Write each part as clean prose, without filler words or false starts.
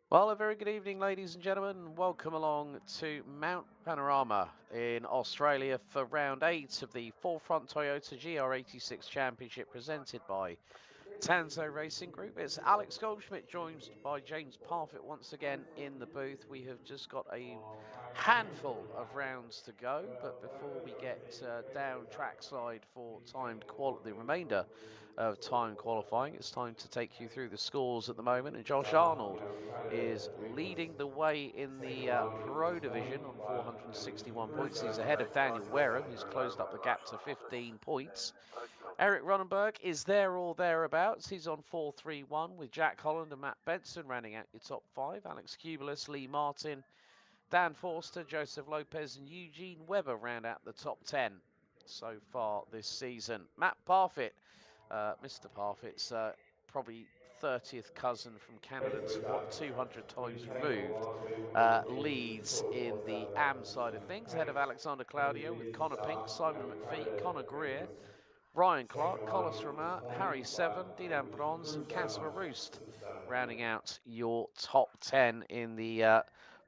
Well, a very good evening, ladies and gentlemen. Welcome along to Mount Panorama in Australia for round 8 of the Forefront Toyota GR86 Championship presented by Tanso Racing Group. It's Alex Goldschmidt joined by James Parfitt once again in the booth. We have just got a handful of rounds to go, but before we get down trackside for the remainder of time qualifying, it's time to take you through the scores at the moment. And Josh Arnold is leading the way in the Pro Division on 461 points. He's ahead of Daniel Wareham, who's closed up the gap to 15 points. Eric Ronenberg is there or thereabouts. He's on 4-3-1 with Jack Holland and Matt Benson rounding out your top 5. Alex Kubelis, Lee Martin, Dan Forster, Joseph Lopez and Eugene Webber round out the top 10 so far this season. Matt Parfitt, Mr. Parfitt's probably 30th cousin from Canada's 200 times removed, leads in the AM side of things, ahead of Alexander Claudio with Connor Pink, Simon McPhee, Connor Greer, Ryan Clark, Collis Ramar, Harry Seven, Dinan Bronze, and Casper Roost, rounding out your top 10 in the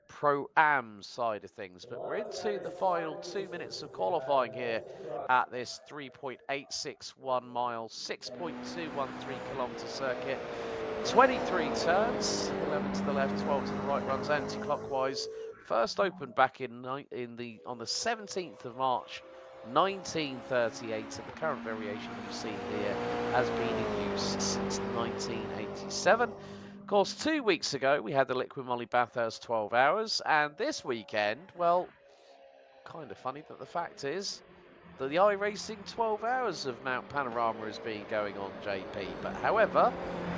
Pro-Am side of things. But we're into the final 2 minutes of qualifying here at this 3.861 mile, 6.213 kilometre circuit. 23 turns, 11 to the left, 12 to the right, runs anti-clockwise. First opened back on the 17th of March 1938, and the current variation you see here has been in use since 1987. Of course, 2 weeks ago we had the Liquid Molly Bathurst 12 hours, and this weekend, well, kind of funny, but the fact is that the iRacing 12 hours of Mount Panorama has been going on, JP. But however,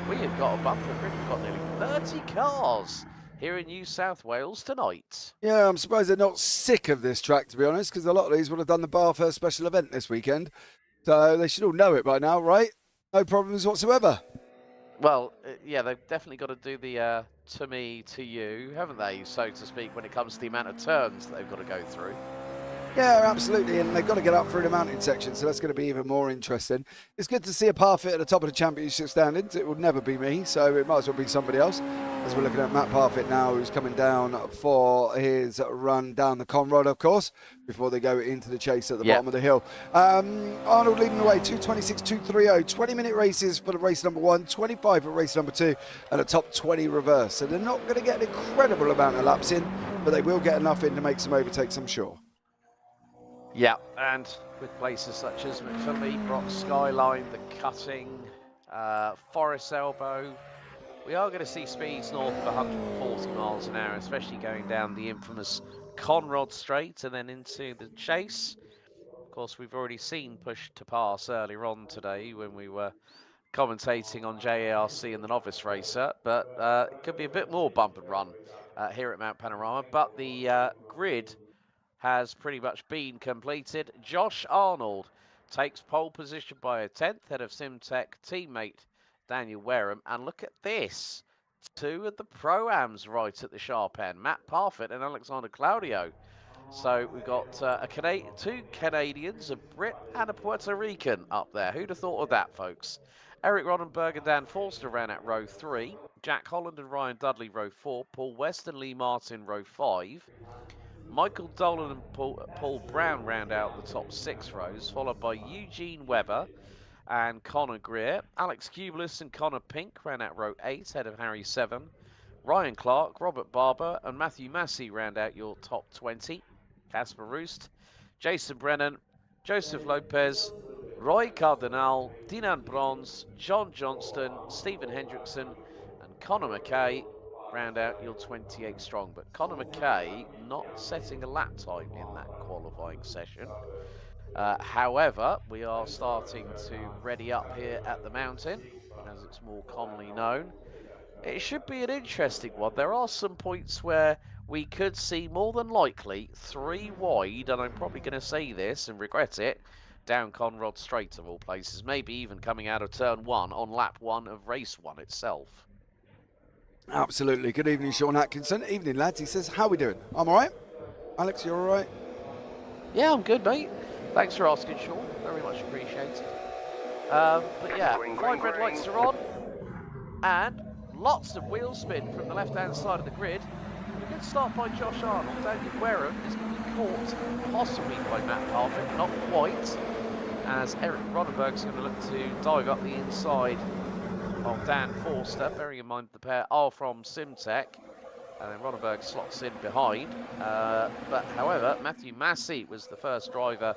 we have got a bumper grid. We've got nearly 30 cars here in New South Wales tonight. Yeah, I'm surprised they're not sick of this track, to be honest, because a lot of these would have done the Bathurst special event this weekend. So they should all know it by now, right? No problems whatsoever. Well, yeah, they've definitely got to do the to me, to you, haven't they, so to speak, when it comes to the amount of turns that they've got to go through. Yeah, absolutely, and they've got to get up through the mountain section, so that's going to be even more interesting. It's good to see a Parfitt at the top of the championship standings. It would never be me, so it might as well be somebody else. As we're looking at Matt Parfitt now, who's coming down for his run down the Conrod, of course, before they go into the chase at the bottom of the hill. Arnold leading the way, 2:26, 2:30, 20-minute races for the race number 1, 25 for race number 2, and a top 20 reverse. So they're not going to get an incredible amount of laps in, but they will get enough in to make some overtakes, I'm sure. Yeah, and with places such as McPhilly, Brock Skyline, the Cutting, Forest Elbow, we are going to see speeds north of 140 miles an hour, especially going down the infamous Conrod Straight and then into the chase. Of course, we've already seen push to pass earlier on today when we were commentating on JARC and the Novice Racer, but it could be a bit more bump and run here at Mount Panorama. But the grid has pretty much been completed. Josh Arnold takes pole position by a 10th, head of Simtech teammate Daniel Wareham. And look at this. 2 of the Pro-Ams right at the sharp end. Matt Parfitt and Alexander Claudio. So we've got 2 Canadians, a Brit and a Puerto Rican up there. Who'd have thought of that, folks? Eric Ronenberg and Dan Forster ran at row 3. Jack Holland and Ryan Dudley row 4. Paul West and Lee Martin row 5. Michael Dolan and Paul Brown round out the top 6 rows, followed by Eugene Webber and Connor Greer. Alex Kubelis and Connor Pink ran out row 8, head of Harry 7. Ryan Clark, Robert Barber and Matthew Massey round out your top 20. Casper Roost, Jason Brennan, Joseph Lopez, Roy Cardinal, Dinan Bronze, John Johnston, Stephen Hendrickson and Connor McKay round out your 28 strong. But Connor McKay not setting a lap time in that qualifying session. However, we are starting to ready up here at the mountain, as it's more commonly known. It should be an interesting one. There are some points where we could see more than likely 3 wide, and I'm probably going to say this and regret it, down Conrod Straight of all places, maybe even coming out of turn 1 on lap 1 of race 1 itself. Absolutely. Good evening, Sean Atkinson. Evening, lads. He says, how are we doing? I'm all right. Alex, you all right? Yeah, I'm good, mate. Thanks for asking, Sean. Very much appreciated. But yeah, 5 red lights are on. And lots of wheel spin from the left-hand side of the grid. A good start by Josh Arnold. Daniel Wareham is going to be caught, possibly by Matt Parfitt, not quite, as Eric Roddenberg's going to look to dive up the inside of Dan Forster, bearing in mind the pair are from Simtech, and then Roddenberg slots in behind. But however, Matthew Massey was the first driver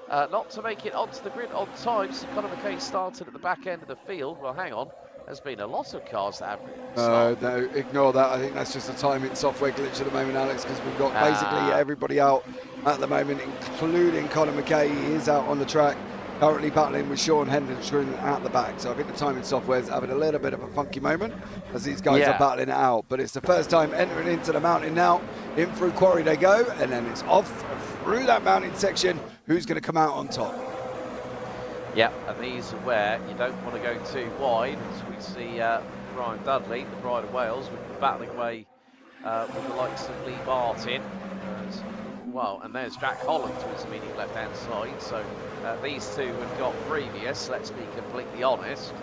not to make it onto the grid on time, so Conor McKay started at the back end of the field. Well, hang on, there's been a lot of cars that have started. No, ignore that. I think that's just a timing software glitch at the moment, Alex, because we've got basically everybody out at the moment, including Conor McKay. He is out on the track, currently battling with Sean Hendrickson at the back. So I think the timing software is having a little bit of a funky moment as these guys are battling it out. But it's the first time entering into the mountain now. In through Quarry they go, and then it's off through that mountain section. Who's going to come out on top? Yeah, and these are where you don't want to go too wide, as we see Ryan Dudley, the Pride of Wales, with the battling way with the likes of Lee Martin. Well, and there's Jack Holland to his immediate left-hand side. So these two have got previous, let's be completely honest.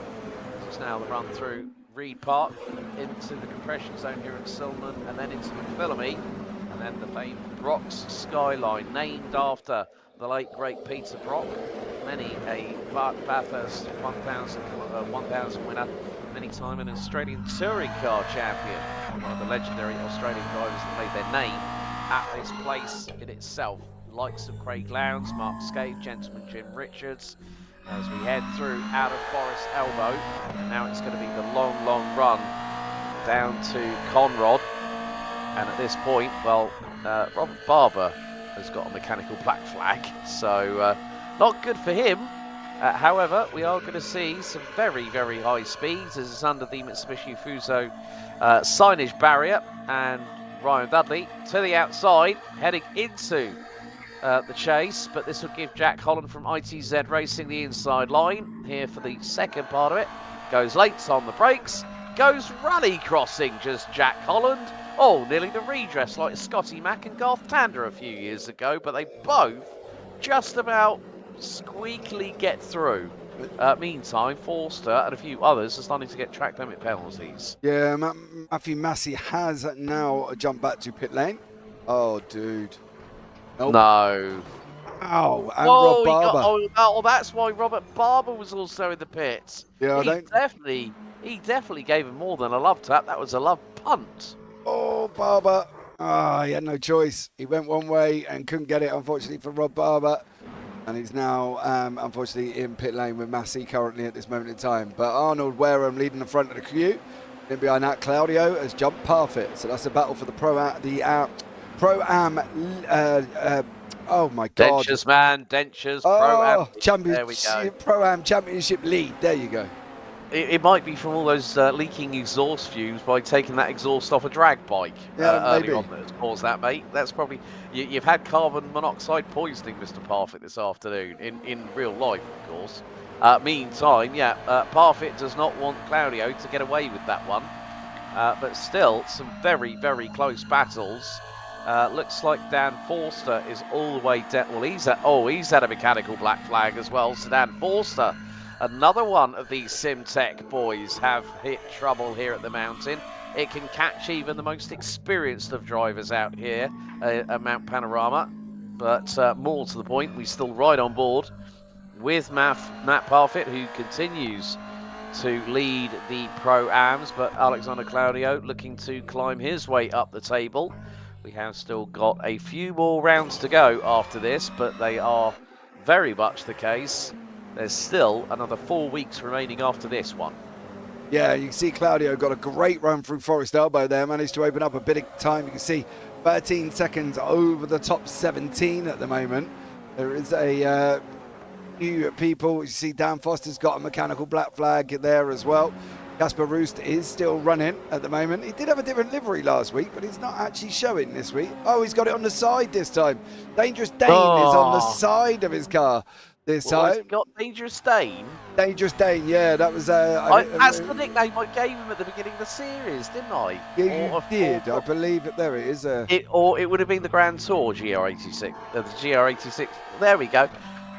It's now the run through Reed Park into the compression zone here at Silman, and then into McPhillamy, and then the famed Brock's Skyline, named after the late great Peter Brock. Many a Bathurst 1000 winner, many time an Australian touring car champion, one of the legendary Australian drivers that made their name at this place in itself. Likes of Craig Lowndes, Mark Scaife, Gentleman Jim Richards, as we head through out of Forest Elbow, and now it's going to be the long run down to Conrod. And at this point, well, Robert Barber has got a mechanical black flag, so not good for him. However, we are going to see some very high speeds as it's under the Mitsubishi Fuso signage barrier, and Ryan Dudley to the outside, heading into the chase, but this will give Jack Holland from ITZ Racing the inside line here for the second part of it. Goes late on the brakes, goes rally crossing just Jack Holland. Oh, nearly the redress like Scotty Mack and Garth Tander a few years ago, but they both just about squeakily get through. Meantime, Forster and a few others are starting to get track limit penalties. Yeah, Matthew Massey has now jumped back to pit lane. Oh, dude. Nope. No. Oh, and Rob Barber. Oh, that's why Robert Barber was also in the pits. Yeah, he definitely gave him more than a love tap. That was a love punt. Oh, Barber. He had no choice. He went one way and couldn't get it, unfortunately, for Rob Barber. And he's now, unfortunately, in pit lane with Massey currently at this moment in time. But Arnold Wareham leading the front of the queue. Then behind that, Claudio has jumped Parfitt. So that's a battle for the Pro-Am, oh my God. Dentures, man, Dentures, Pro-Am. Championship, Pro-Am Championship lead. There you go. It might be from all those leaking exhaust fumes by taking that exhaust off a drag bike early on that's caused that, mate. That's probably... You've had carbon monoxide poisoning, Mr. Parfitt, this afternoon, in real life, of course. Meantime, Parfitt does not want Claudio to get away with that one. But still, some very close battles. Looks like Dan Forster is all the way down. Well, he's had a mechanical black flag as well. So Dan Forster, another one of these SimTech boys, have hit trouble here at the mountain. It can catch even the most experienced of drivers out here at Mount Panorama. But more to the point, we still ride on board with Matt Parfitt, who continues to lead the Pro-Ams, but Alexander Claudio looking to climb his way up the table. We have still got a few more rounds to go after this, but they are very much the case. There's still another 4 weeks remaining after this one. Yeah, you can see Claudio got a great run through Forest Elbow there, managed to open up a bit of time. You can see 13 seconds over the top 17 at the moment. There is a few people. You see Dan Foster's got a mechanical black flag there as well. Casper Roost is still running at the moment. He did have a different livery last week, but he's not actually showing this week. Oh, he's got it on the side this time. Dangerous Dane is on the side of his car this time. He's got Dangerous Dane? Dangerous Dane, yeah. That was... that's the nickname I gave him at the beginning of the series, didn't I? Yeah, you did. I believe it. There it is. Or it would have been the Grand Tour GR86. The GR86. There we go.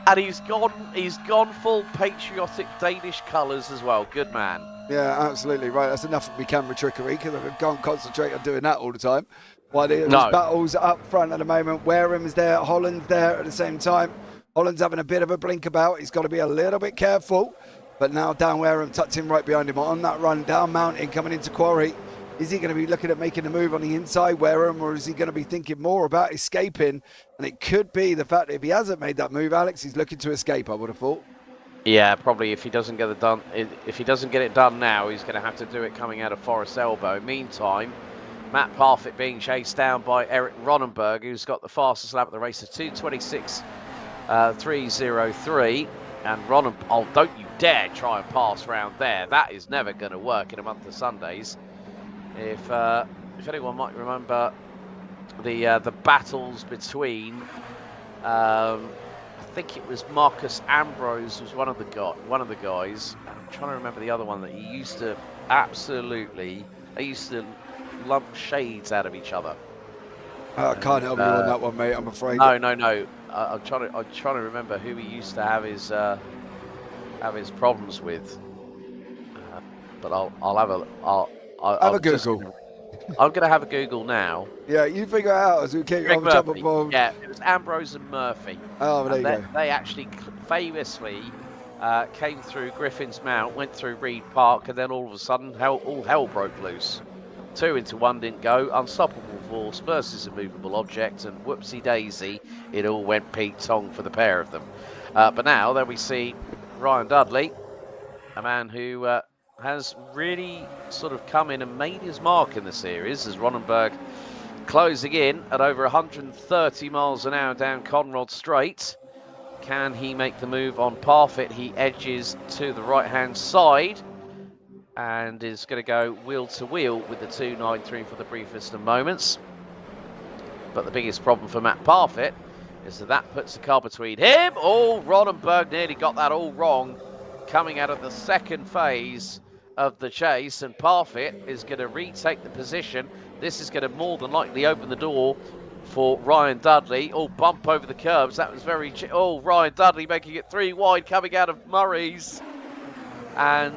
And he's gone full patriotic Danish colours as well. Good man. Yeah, absolutely right. That's enough of me camera trickery because I can't concentrate on doing that all the time. While there's No. battles up front at the moment, Wareham's there, Holland's there at the same time. Holland's having a bit of a blink about. He's got to be a little bit careful. But now down Wareham, tucked in right behind him on that run down Mountain, coming into Quarry. Is he going to be looking at making a move on the inside, Wareham, or is he going to be thinking more about escaping? And it could be the fact that if he hasn't made that move, Alex, he's looking to escape, I would have thought. Yeah, probably if he doesn't get it done now, he's going to have to do it coming out of Forest Elbow. Meantime, Matt Parfitt being chased down by Eric Ronenberg, who's got the fastest lap of the race of 2:26.303. And oh, don't you dare try and pass round there. That is never going to work in a month of Sundays. If anyone might remember the battles between. I think it was Marcus Ambrose was one of the guys. I'm trying to remember the other one that he used to they used to lump shades out of each other. I can't help you on that one, mate. I'm afraid. No. I'm trying to remember who he used to have his problems with. But I'll have a Google. I'm going to have a Google now. Yeah, you figure it out as we keep on top of board. Yeah, it was Ambrose and Murphy. Oh, there you go. They actually famously came through Griffin's Mount, went through Reed Park, and then all of a sudden, all hell broke loose. 2 into 1 didn't go. Unstoppable force versus immovable object, and whoopsie daisy, it all went Pete Tong for the pair of them. But now, there we see Ryan Dudley, a man who has really sort of come in and made his mark in the series as Ronenberg closing in at over 130 miles an hour down Conrod Straight. Can he make the move on Parfitt? He edges to the right-hand side and is going to go wheel to wheel with the 2.93 for the briefest of moments. But the biggest problem for Matt Parfitt is that puts the car between him. Oh, Ronenberg nearly got that all wrong coming out of the second phase of the chase, and Parfitt is going to retake the position. This is going to more than likely open the door for Ryan Dudley. Oh, bump over the curbs. That was very... Ryan Dudley making it 3 wide coming out of Murray's. And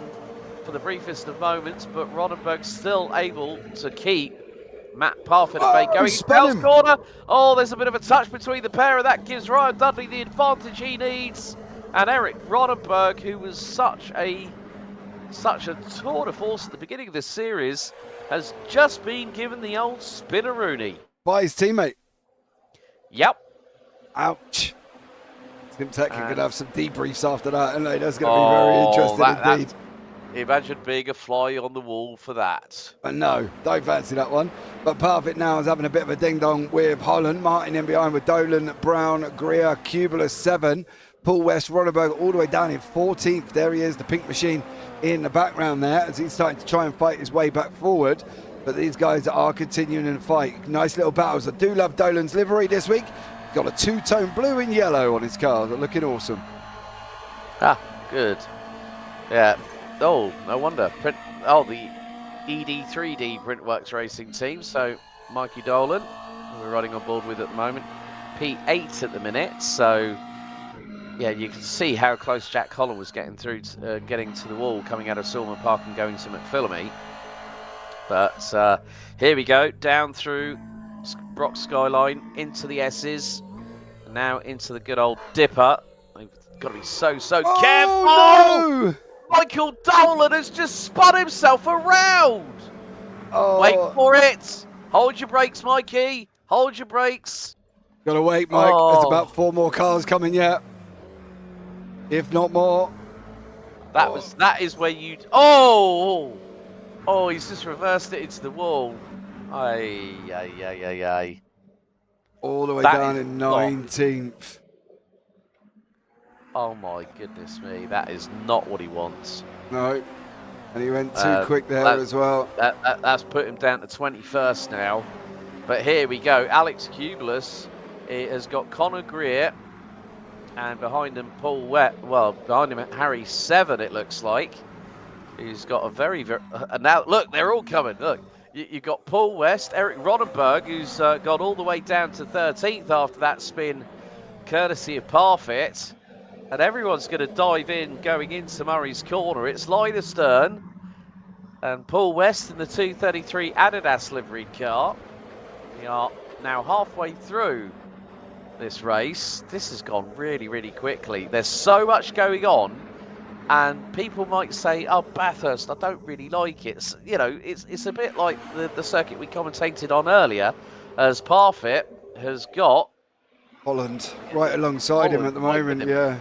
for the briefest of moments, but Ronenberg still able to keep Matt Parfitt at bay. Going into the corner. Oh, there's a bit of a touch between the pair, and that gives Ryan Dudley the advantage he needs. And Eric Ronenberg, who was such a tour de force at the beginning of this series, has just been given the old spinneroonie. By his teammate. Yep. Ouch. Tim Tech could have some debriefs after that, and that's going to be very interesting indeed. Imagine being a fly on the wall for that. But no, don't fancy that one. But Parfitt now is having a bit of a ding-dong with Holland. Martin in behind with Dolan, Brown, Greer, Kubler 7. Paul West, Ronenberg all the way down in 14th. There he is, the pink machine in the background there as he's starting to try and fight his way back forward. But these guys are continuing in the fight. Nice little battles. I do love Dolan's livery this week. He's got a 2-tone blue and yellow on his car. They're looking awesome. Ah, good. Yeah. Oh, no wonder. The ED3D Printworks Racing team. So Mikey Dolan, who we're riding on board with at the moment. P8 at the minute. So yeah, you can see how close Jack Holland was getting through, getting to the wall, coming out of Silman Park and going to McPhillamy. But here we go, down through Rock Skyline, into the S's, and now into the good old Dipper. They've got to be so careful! No! Michael Dolan has just spun himself around! Oh. Wait for it! Hold your brakes, Mikey! Hold your brakes! Gotta wait, Mike. There's about 4 more cars coming yet. If not more. That is where you'd... Oh, he's just reversed it into the wall. Aye. All the way down in 19th. Oh my goodness me, that is not what he wants. No, and he went too quick there as well. That's put him down to 21st now. But here we go, Alex Kublis has got Conor Greer, and behind him behind him Harry 7 it looks like. He's got a very, and now look, they're all coming. Look, you've got Paul West, Eric Ronenberg, who's got all the way down to 13th after that spin, courtesy of Parfitt. And everyone's going to dive in, going into Murray's corner. It's line astern. And Paul West in the 233 Adidas liveried car. We are now halfway through this race. This has gone really, really quickly. There's so much going on, and people might say, "Oh, Bathurst, I don't really like it." You know, it's a bit like the circuit we commentated on earlier, as Parfitt has got Holland right alongside him at the moment, yeah.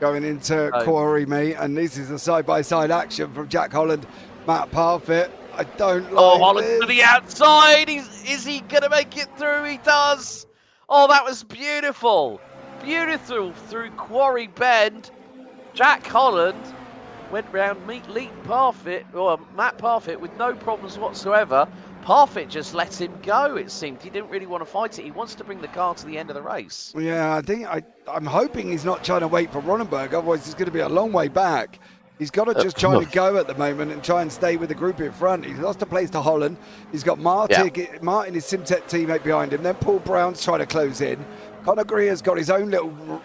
Going into quarry, mate, and this is a side-by-side action from Jack Holland, Matt Parfitt. I don't like Holland this. to the outside. Is he going to make it through? He does. Oh, that was beautiful. Beautiful through Quarry Bend. Jack Holland went round Matt Parfitt with no problems whatsoever. Parfitt just let him go, it seemed. He didn't really want to fight it. He wants to bring the car to the end of the race. Yeah, I think I'm hoping he's not trying to wait for Ronenberg, otherwise it's going to be a long way back. He's got to just try to go at the moment and try and stay with the group in front. He's lost a place to Holland. He's got Martin, his Simtech teammate behind him. Then Paul Brown's trying to close in. Conor Greer's got his own little,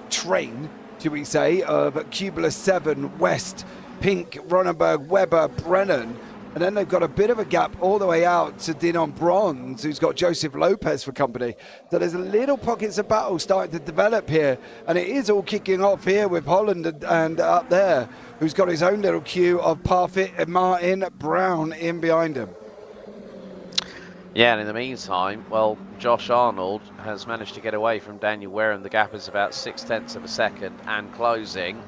train, should we say, of Cubulus 7, West, Pink, Ronenberg, Webber, Brennan. And then they've got a bit of a gap all the way out to Dinon Bronze, who's got Joseph Lopez for company. So there's a little pockets of battle starting to develop here. And it is all kicking off here with Holland and up there, who's got his own little queue of Parfitt and Martin Brown in behind him. Yeah, and in the meantime, well, Josh Arnold has managed to get away from Daniel Wareham. The gap is about 0.6 of a second and closing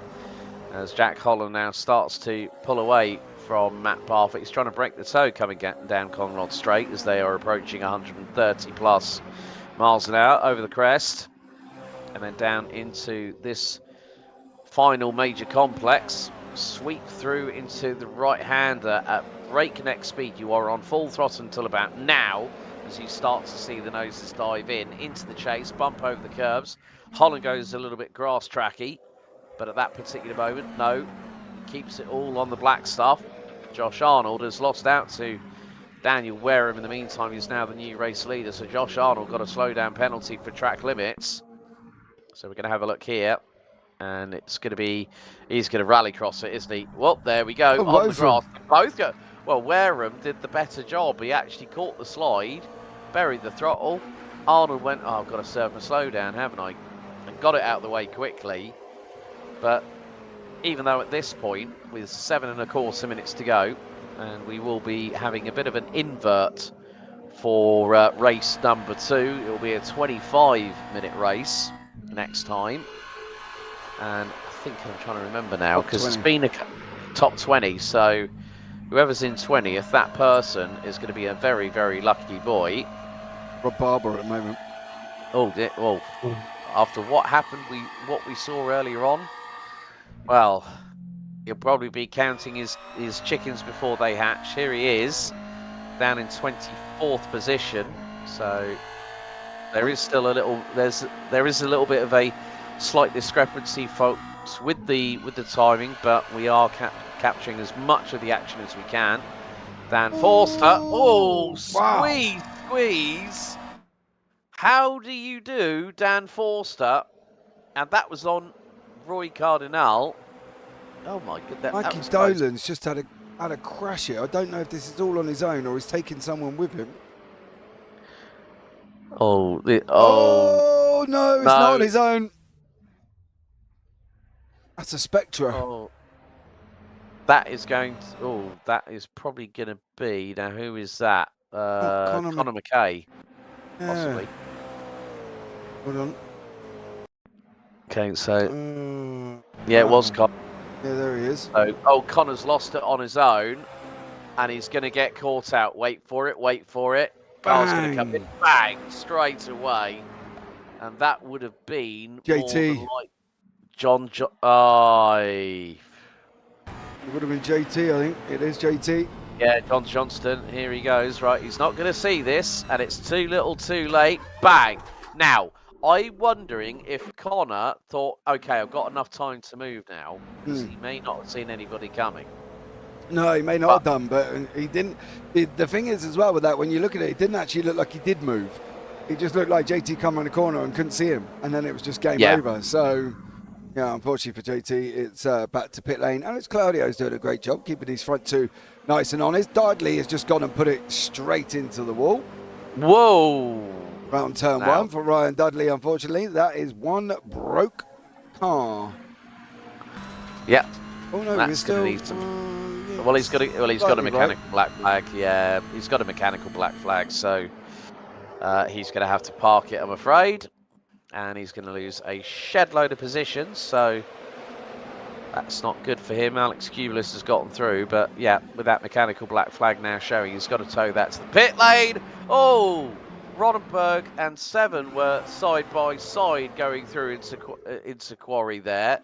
as Jack Holland now starts to pull away from Matt Parfitt. He's trying to break the toe coming down Conrod Straight as they are approaching 130 plus miles an hour over the crest, and then down into this final major complex. Sweep through into the right-hander at breakneck speed. You are on full throttle until about now as you start to see the noses dive into the chase, bump over the curves. Holland goes a little bit grass tracky, but at that particular moment, no, keeps it all on the black stuff. Josh Arnold has lost out to Daniel Wareham. In the meantime, he's now the new race leader. So Josh Arnold got a slowdown penalty for track limits. So we're going to have a look here. And it's going to be, he's going to rally cross it, isn't he? Well, there we go, on the grass. Both go. Well, Wareham did the better job. He actually caught the slide, buried the throttle. Arnold went, oh, I've got to serve a slowdown, haven't I? And got it out of the way quickly. But even though at this point, with 7 1/4 minutes to go, and we will be having a bit of an invert for race number 2. It will be a 25-minute race next time. And I think I'm trying to remember now, because it's been a top 20, so whoever's in 20th, that person is going to be a very, very lucky boy. Rob Barber at the moment. Oh, well, after what happened, what we saw earlier on, well, he'll probably be counting his chickens before they hatch. Here he is, down in 24th position. So there is still a little, there is a little bit of a slight discrepancy, folks, with the timing, but we are capturing as much of the action as we can. Dan Forster, oh, squeeze. How do you do, Dan Forster? And that was on Roy Cardinal. Oh my goodness. Mikey Dolan's just had a crash here. I don't know if this is all on his own or he's taking someone with him. Oh no, it's not on his own. That's a Spectra. Oh, that is going to, that is probably going to be, now who is that? Conor McKay, possibly. Hold on. Okay, so, yeah, it was Conor. Yeah, there he is. So, Conor's lost it on his own, and he's going to get caught out. Wait for it. Car's going to come in, bang, straight away. And that would have been JT. John. It would have been JT, I think. It is JT. Yeah, John Johnston. Here he goes. Right, he's not going to see this, and it's too little, too late. Bang. Now, I'm wondering if Connor thought, okay, I've got enough time to move now, because he may not have seen anybody coming. No, he may not have done, but he didn't. The thing is, as well, with that, when you look at it, it didn't actually look like he did move. It just looked like JT come around the corner and couldn't see him, and then it was just game over. So Yeah, unfortunately for JT, it's back to pit lane. Alex Claudio's doing a great job keeping his front two nice and honest. Dudley has just gone and put it straight into the wall. Whoa! Round turn Now. 1 for Ryan Dudley, unfortunately. That is one broke car. Yep. Oh no, That's going to need some. Well, he's got a mechanical black flag. Yeah, he's got a mechanical black flag, so he's going to have to park it, I'm afraid, and he's going to lose a shed load of positions. So that's not good for him. Alex Cubulus has gotten through, but yeah, with that mechanical black flag now showing, he's got to tow that to the pit lane. Oh, Ronenberg and Seven were side by side going through into quarry there.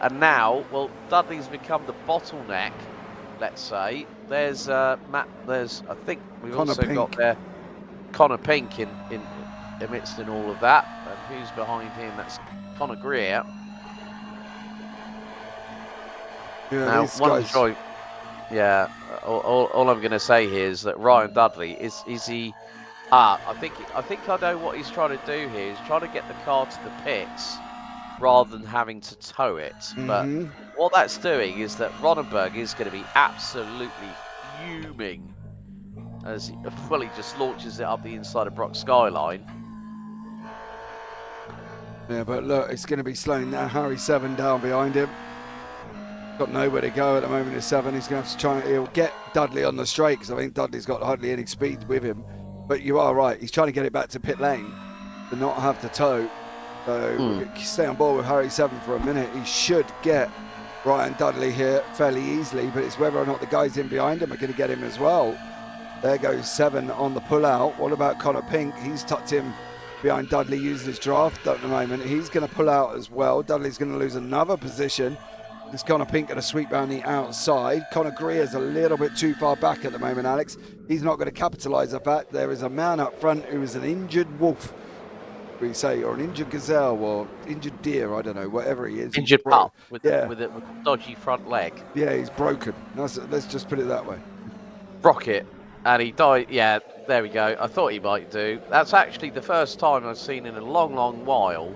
And now, well, Dudley's become the bottleneck, let's say. There's Matt, I think we've Connor also Pink. got there Connor Pink in amidst in all of that. And who's behind him? That's Connor Greer. Yeah, Now, these one guys. of the joy, yeah, all I'm going to say here is that Ryan Dudley, is he... I think I know what he's trying to do here. He's trying to get the car to the pits rather than having to tow it. But what that's doing is that Ronenberg is going to be absolutely fuming as he just launches it up the inside of Brock Skyline. Yeah, but look, it's going to be slowing down. Harry Seven down behind him. Got nowhere to go at the moment. Is Seven. He's going to have to try and he'll get Dudley on the straight because I think Dudley's got hardly any speed with him. But you are right. He's trying to get it back to pit lane to not have to tow. So stay on board with Harry Seven for a minute. He should get Ryan Dudley here fairly easily, but it's whether or not the guys in behind him are going to get him as well. There goes Seven on the pull out. What about Connor Pink? He's tucked him behind Dudley using his draft at the moment. He's going to pull out as well. Dudley's going to lose another position. Is Connor Pink going to sweep round the outside? Connor Greer's a little bit too far back at the moment, Alex. He's not going to capitalise the fact there is a man up front who is an injured wolf, we say, or an injured gazelle, or injured deer, I don't know, whatever he is. Injured pup with a dodgy front leg. Yeah, he's broken. Let's just put it that way. Rocket, and he died. Yeah, there we go. I thought he might do. That's actually the first time I've seen in a long, long while.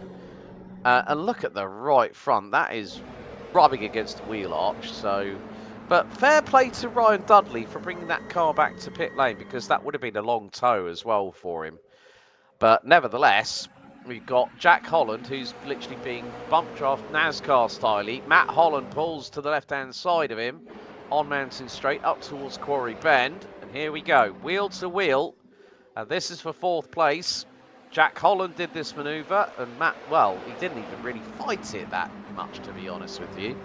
And look at the right front. That is rubbing against the wheel arch. So, but fair play to Ryan Dudley for bringing that car back to pit lane, because that would have been a long tow as well for him. But nevertheless, we've got Jack Holland, who's literally being bumped off NASCAR style. Matt Holland pulls to the left-hand side of him on Mountain Straight up towards Quarry Bend. And here we go, wheel to wheel. And this is for 4th place. Jack Holland did this manoeuvre, and Matt, well, he didn't even really fight it that much, to be honest with you.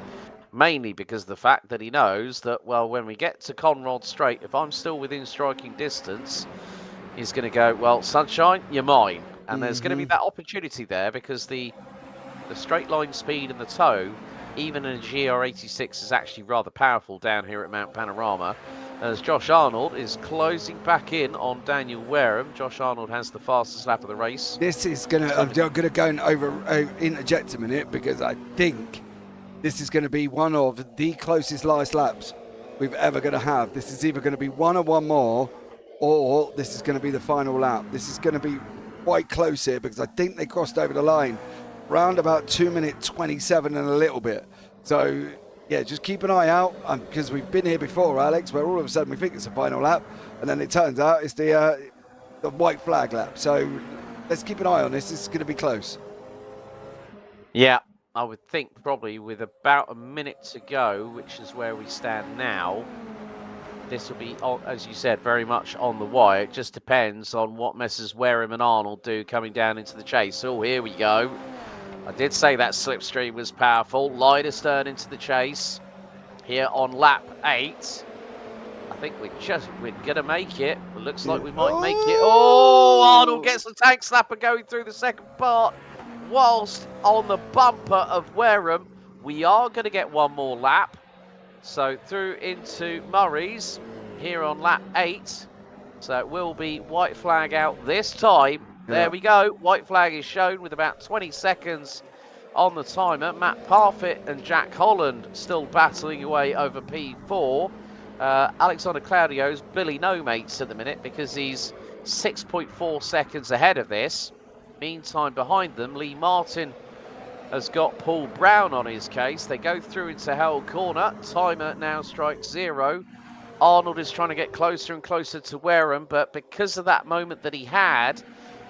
Mainly because of the fact that he knows that, well, when we get to Conrod Straight, if I'm still within striking distance, he's going to go, well, Sunshine, you're mine. And there's going to be that opportunity there, because the straight line speed and the tow, even in a GR86, is actually rather powerful down here at Mount Panorama. As Josh Arnold is closing back in on Daniel Wareham. Josh Arnold has the fastest lap of the race. This is going to, I'm going to go and interject a minute, because I think this is going to be one of the closest last laps we've ever going to have. This is either going to be one or one more, or this is going to be the final lap. This is going to be quite close here, because I think they crossed over the line round about 2:27 and a little bit. So yeah, just keep an eye out, because we've been here before, Alex, where all of a sudden we think it's the final lap, and then it turns out it's the white flag lap. So let's keep an eye on this. This is going to be close. Yeah, I would think probably with about a minute to go, which is where we stand now, this will be, as you said, very much on the wire. It just depends on what Messrs. Wareham and Arnold do coming down into the chase. Oh, here we go. I did say that slipstream was powerful. Line astern into the chase here on lap 8. I think we're gonna make it. It looks like we might make it. Oh, Arnold gets the tank slapper going through the second part, whilst on the bumper of Wareham. We are going to get one more lap. So through into Murray's here on lap 8. So it will be white flag out this time. There we go. White flag is shown with about 20 seconds on the timer. Matt Parfitt and Jack Holland still battling away over P4. Alexander Claudio's Billy no mates at the minute, because he's 6.4 seconds ahead of this. Meantime, behind them, Lee Martin has got Paul Brown on his case. They go through into Hell Corner. Timer now strikes 0. Arnold is trying to get closer and closer to Wareham, but because of that moment that he had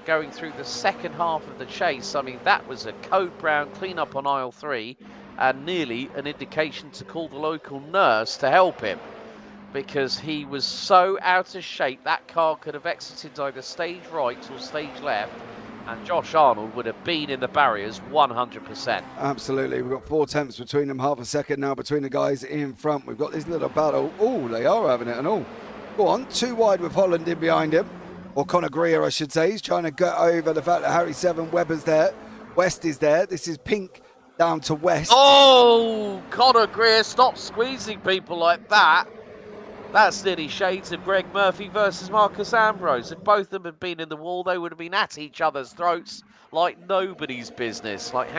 going through the second half of the chase, I mean, that was a Code Brown clean-up on aisle 3 and nearly an indication to call the local nurse to help him, because he was so out of shape. That car could have exited either stage right or stage left, and Josh Arnold would have been in the barriers 100%. Absolutely. We've got 4 tenths between them, half a second now between the guys in front. We've got this little battle. Oh, they are having it and all. Go on, 2 wide with Holland in behind him. Or Conor Greer, I should say. He's trying to get over the fact that Harry Seven Webber's there. West is there. This is Pink down to West. Oh, Conor Greer, stop squeezing people like that. That's nearly shades of Greg Murphy versus Marcus Ambrose. If both of them had been in the wall, they would have been at each other's throats like nobody's business. Like,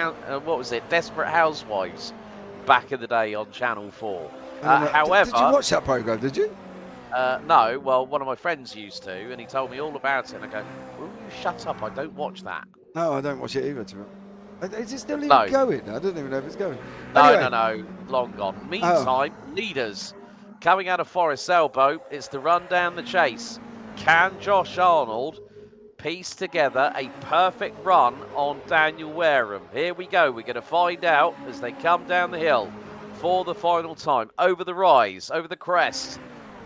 what was it? Desperate Housewives back in the day on Channel 4. However... Did you watch that programme, did you? No, well, one of my friends used to, and he told me all about it, and I go, will you shut up? I don't watch that. No, I don't watch it either. Is it still even going? I don't even know if it's going. Anyway. No, long gone. Meantime, leaders coming out of Forest Elbow. It's the run down the chase. Can Josh Arnold piece together a perfect run on Daniel Wareham? Here we go. We're going to find out as they come down the hill for the final time. Over the rise, over the crest,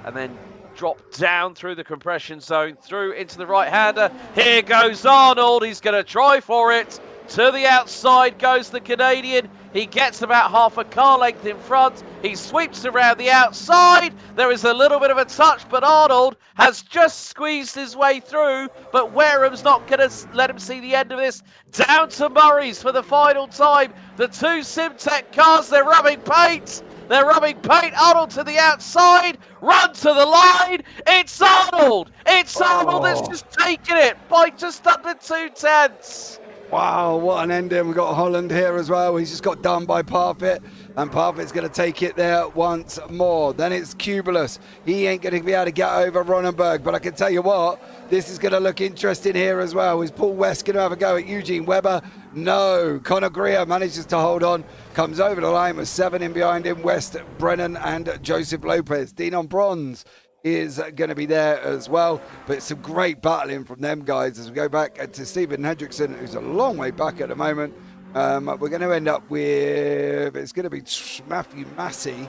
and then drop down through the compression zone, through into the right-hander. Here goes Arnold. He's going to try for it. To the outside goes the Canadian. He gets about half a car length in front. He sweeps around the outside. There is a little bit of a touch, but Arnold has just squeezed his way through. But Wareham's not going to let him see the end of this. Down to Murray's for the final time. The 2 Simtech cars, they're rubbing paint. They're rubbing paint. Arnold to the outside. Run to the line. It's Arnold. It's Arnold that's just taken it by just under 2 tenths. Wow, what an ending. We've got Holland here as well. He's just got done by Parfitt, and Parfitt's going to take it there once more. Then it's Cubulus. He ain't going to be able to get over Ronenberg, but I can tell you what, this is going to look interesting here as well. Is Paul West going to have a go at Eugene Webber? No. Conor Greer manages to hold on, comes over the line with 7 in behind him, West, Brennan and Joseph Lopez. Dean on bronze is going to be there as well, but some great battling from them guys as we go back to Stephen Hendrickson, who's a long way back at the moment. We're going to end up with, it's going to be Matthew Massey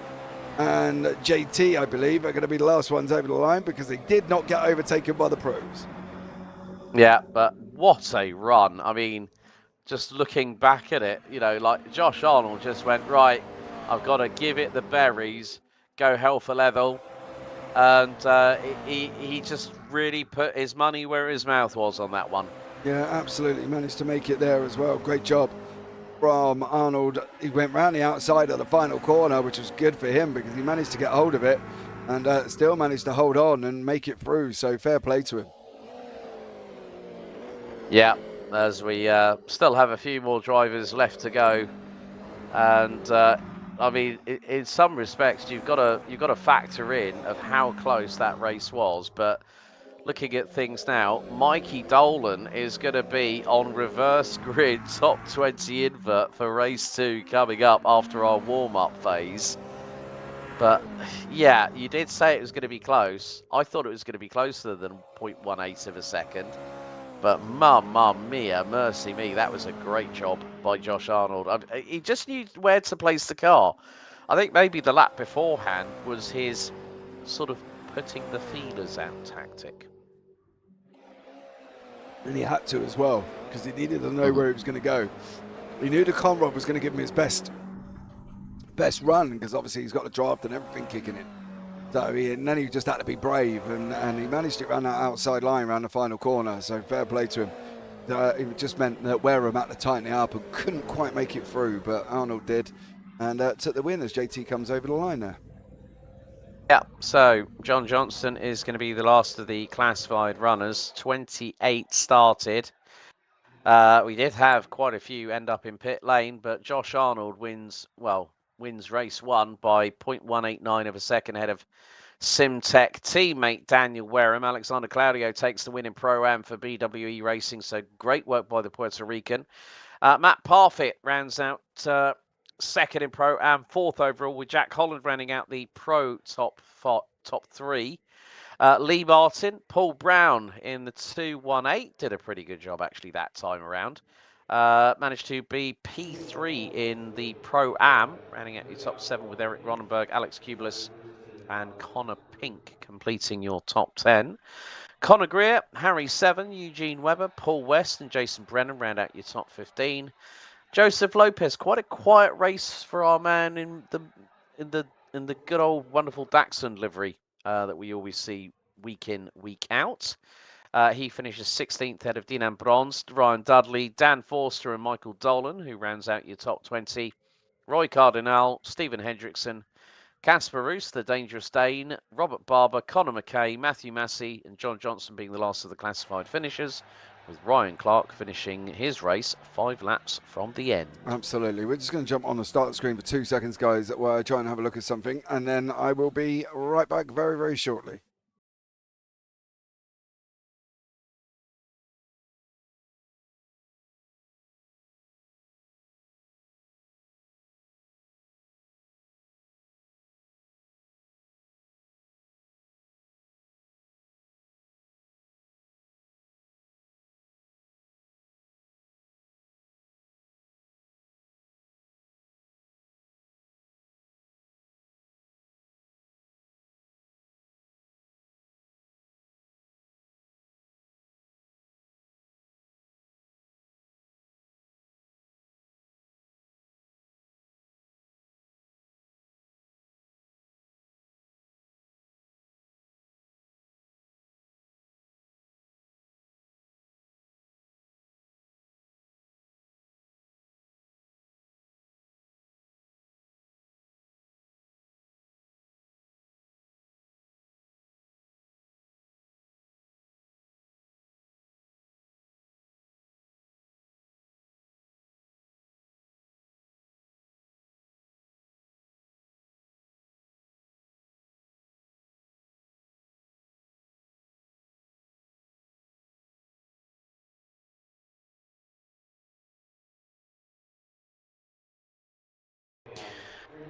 and JT, I believe, are going to be the last ones over the line because they did not get overtaken by the pros. Yeah, but what a run. I mean, just looking back at it, you know, like Josh Arnold just went, right, I've got to give it the berries, go hell for leather. And he just really put his money where his mouth was on that one. Yeah, absolutely. Managed to make it there as well. Great job from Arnold. He went round the outside of the final corner, which was good for him because he managed to get hold of it and still managed to hold on and make it through. So fair play to him. Yeah, as we still have a few more drivers left to go. And I mean, in some respects, you've got to factor in of how close that race was. But looking at things now, Mikey Dolan is going to be on reverse grid top 20 invert for race 2 coming up after our warm-up phase. But yeah, you did say it was going to be close. I thought it was going to be closer than 0.18 of a second. But mamma mia, mercy me, that was a great job by Josh Arnold. He just knew where to place the car. I think maybe the lap beforehand was his sort of putting the feelers out tactic. And he had to as well, because he needed to know where he was going to go. He knew the Conrod was going to give him his best run, because obviously he's got the draft and everything kicking in. So and then he just had to be brave, and he managed it around that outside line, around the final corner. So fair play to him. It just meant that Wareham had to tighten it up and couldn't quite make it through, but Arnold did, and took the win as JT comes over the line there. Yeah, so John Johnston is going to be the last of the classified runners. 28 started. We did have quite a few end up in pit lane, but Josh Arnold wins race 1 by 0.189 of a second ahead of Simtech teammate Daniel Wareham. Alexander Claudio takes the win in Pro-Am for BWE Racing, so great work by the Puerto Rican. Matt Parfitt rounds out second in Pro and fourth overall, with Jack Holland rounding out the Pro top three. Lee Martin, Paul Brown in the 218 did a pretty good job actually that time around. Managed to be P3 in the Pro-Am, rounding out your top 7 with Eric Ronenberg, Alex Kubelis and Connor Pink completing your top 10. Conor Greer, Harry Seven, Eugene Webber, Paul West and Jason Brennan round out your top 15. Joseph Lopez, quite a quiet race for our man in the good old wonderful Dachshund livery that we always see week in, week out. He finishes 16th ahead of Dinan Bronze, Ryan Dudley, Dan Forster and Michael Dolan, who rounds out your top 20. Roy Cardinal, Stephen Hendrickson, Casper Roos, the Dangerous Dane, Robert Barber, Conor McKay, Matthew Massey and John Johnson being the last of the classified finishers, with Ryan Clark finishing his race 5 laps from the end. Absolutely. We're just going to jump on the start screen for 2 seconds, guys, while I try and have a look at something, and then I will be right back very, very shortly.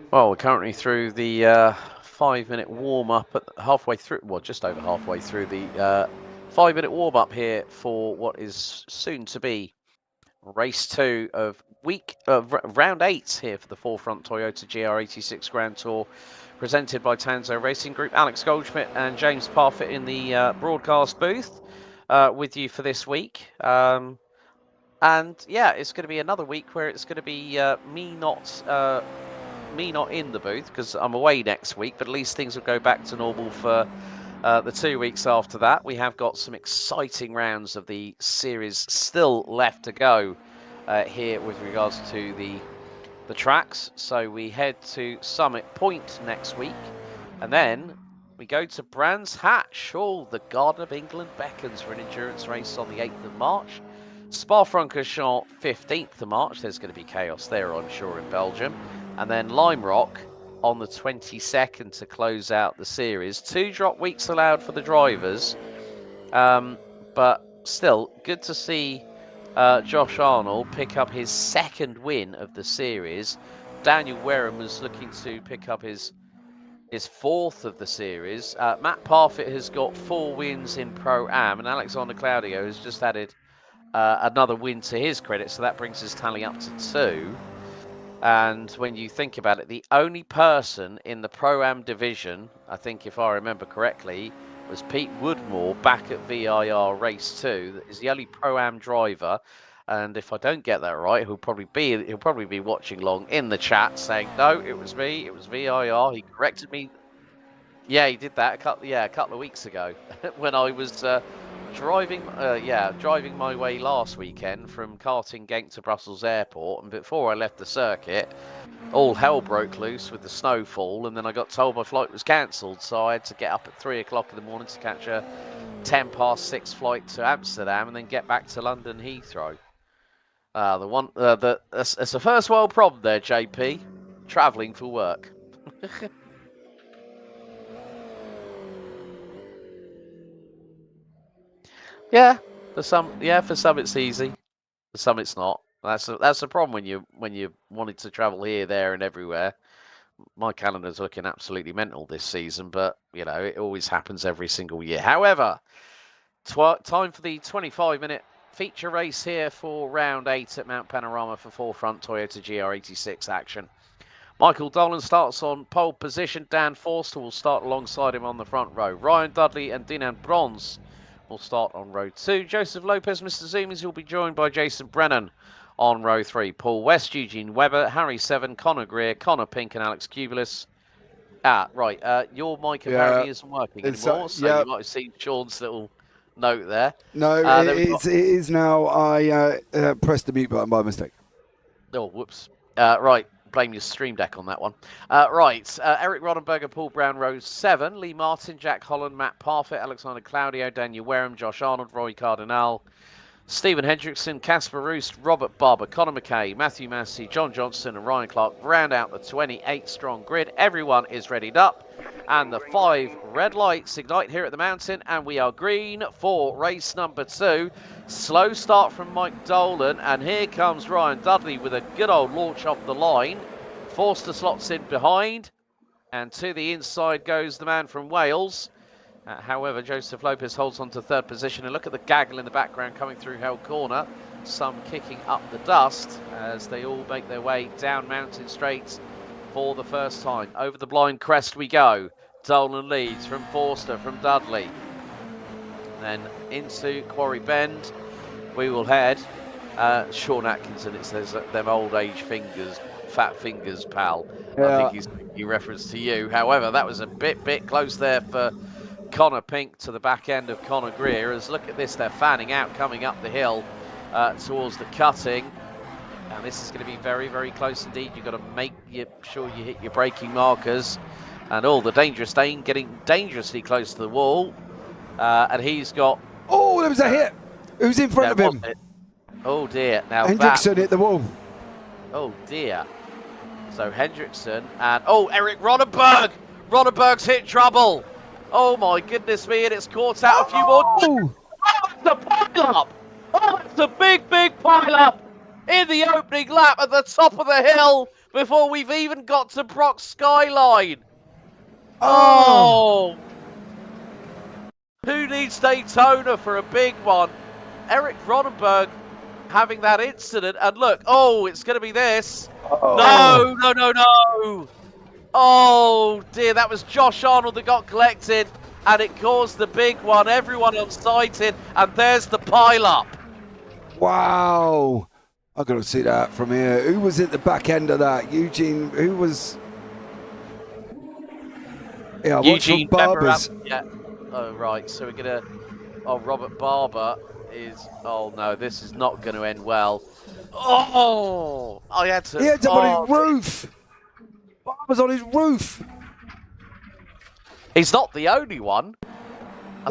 Well, we're currently through the 5-minute warm-up, halfway through, well, just over halfway through the 5-minute warm-up here for what is soon to be race 2 of round 8 here for the Forefront Toyota GR86 Grand Tour, presented by Tanso Racing Group. Alex Goldschmidt and James Parfitt in the broadcast booth with you for this week. And yeah, it's going to be another week where it's going to be me not in the booth because I'm away next week, but at least things will go back to normal for the 2 weeks after that. We have got some exciting rounds of the series still left to go here with regards to the tracks. So we head to Summit Point next week, and then we go to Brands Hatch. Oh, the Garden of England beckons for an endurance race on the 8th of March. Spa-Francorchamps, 15th of March. There's going to be chaos there, I'm sure, in Belgium. And then Lime Rock on the 22nd to close out the series. 2 drop weeks allowed for the drivers. But still, good to see Josh Arnold pick up his 2nd win of the series. Daniel Wareham was looking to pick up his 4th of the series. Matt Parfitt has got 4 wins in Pro-Am, and Alexander Claudio has just added another win to his credit, so that brings his tally up to 2. And when you think about it, the only person in the Pro-Am division, I think if I remember correctly, was Pete Woodmore back at VIR Race 2. That is the only Pro-Am driver. And if I don't get that right, he'll probably be watching along in the chat saying, no, it was me, it was VIR. He corrected me. Yeah, he did that a couple of weeks ago when I was driving my way last weekend from Genk to Brussels Airport, and before I left the circuit, all hell broke loose with the snowfall, and then I got told my flight was cancelled, so I had to get up at 3 o'clock in the morning to catch a 6:10 flight to Amsterdam, and then get back to London Heathrow. It's a first world problem there, JP. Travelling for work. Yeah, for some it's easy. For some it's not. That's the problem when you wanted to travel here, there, and everywhere. My calendar's looking absolutely mental this season, but you know it always happens every single year. However, time for the 25-minute feature race here for round 8 at Mount Panorama for Forefront Toyota GR86 action. Michael Dolan starts on pole position. Dan Forster will start alongside him on the front row. Ryan Dudley and Dinan Bronze will start on row 2. Joseph Lopez, Mr. Zoomies, will be joined by Jason Brennan on row 3. Paul West, Eugene Webber, Harry Seven, Connor Greer, Connor Pink and Alex Cubulis. Right. Your mic apparently isn't working anymore, so you might have seen Sean's little note there. No, it is now. I pressed the mute button by mistake. Oh, whoops. Right. Blame your stream deck on that one. Right, Eric Roddenberger, Paul Brown, row 7. Lee Martin, Jack Holland, Matt Parfitt, Alexander Claudio, Daniel Wareham, Josh Arnold, Roy Cardinal, Stephen Hendrickson, Casper Roost, Robert Barber, Conor McKay, Matthew Massey, John Johnson and Ryan Clark round out the 28-strong grid. Everyone is readied up and the 5 red lights ignite here at the mountain and we are green for race number 2. Slow start from Mike Dolan and here comes Ryan Dudley with a good old launch off the line. Forster slots in behind and to the inside goes the man from Wales. However, Joseph Lopez holds on to 3rd position. And look at the gaggle in the background coming through Hell Corner. Some kicking up the dust as they all make their way down Mountain Straight for the first time. Over the blind crest we go. Dolan leads from Forster, from Dudley. Then into Quarry Bend we will head. Sean Atkinson, it says them old age fingers, fat fingers, pal. Yeah. I think he's making reference to you. However, that was a bit close there for Connor Pink to the back end of Connor Greer. As look at this, they're fanning out coming up the hill towards the cutting. And this is going to be very close indeed. You've got to make sure you hit your braking markers. And the dangerous Dane getting dangerously close to the wall. And he's got... Oh, there was a hit. Who's in front of him? Oh dear. Now Hendrickson hit the wall. Oh dear. So Hendrickson and... Oh, Eric Roddenberg! Roddenberg's hit trouble. Oh my goodness me, and it's caught out a few more. Oh, it's a pile-up! Oh, it's a big pile-up in the opening lap at the top of the hill before we've even got to Brock Skyline. Oh! Who needs Daytona for a big one? Eric Roddenberg having that incident, and look, it's going to be this. Oh. No. Oh dear, that was Josh Arnold that got collected and it caused the big one. Everyone unsighted and there's the pile-up. Wow. I've got to see that from here. Who was at the back end of that? Eugene, who was... Yeah, Eugene Barber's. Yeah. Oh, right. So we're going to... Oh, Robert Barber is... Oh, no, this is not going to end well. Oh! I had to... He had to on his roof. Barber's on his roof. He's not the only one.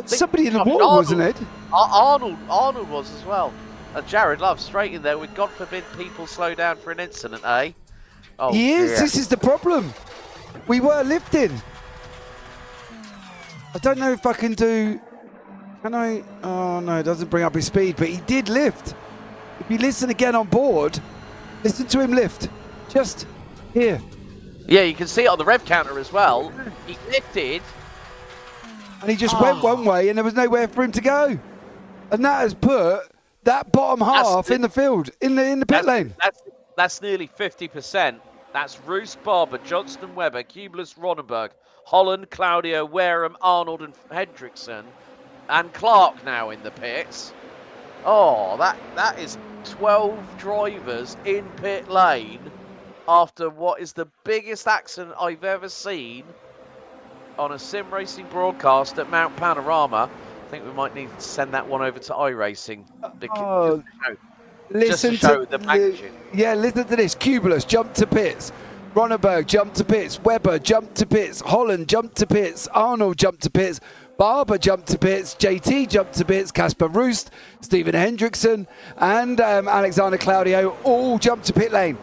Somebody in the wall, wasn't it? Arnold was as well. And Jared Love straight in there with God forbid people slow down for an incident, eh? Oh, he is. dear. This is the problem. We were lifting. I don't know if I can do... Can I? Oh, no, it doesn't bring up his speed, but he did lift. If you listen again on board, listen to him lift. Just here. Yeah, you can see it on the rev counter as well. He lifted. And he just went one way and there was nowhere for him to go. And that has put that bottom half in the field, in the pit lane. That's nearly 50%. That's Roos, Barber, Johnston, Webber, Cubulus, Roddenberg, Holland, Claudio, Wareham, Arnold and Hendrickson. And Clark now in the pits. Oh, that is 12 drivers in pit lane after what is the biggest accident I've ever seen on a sim racing broadcast at Mount Panorama. I think we might need to send that one over to iRacing. Listen just to show the magnitude. Yeah, listen to this. Cubulus jumped to pits. Ronneberg jumped to pits. Webber jumped to pits. Holland jumped to pits. Arnold jumped to pits. Barber jumped to pits. JT jumped to pits. Casper Roost, Stephen Hendrickson, and Alexander Claudio all jumped to pit lane.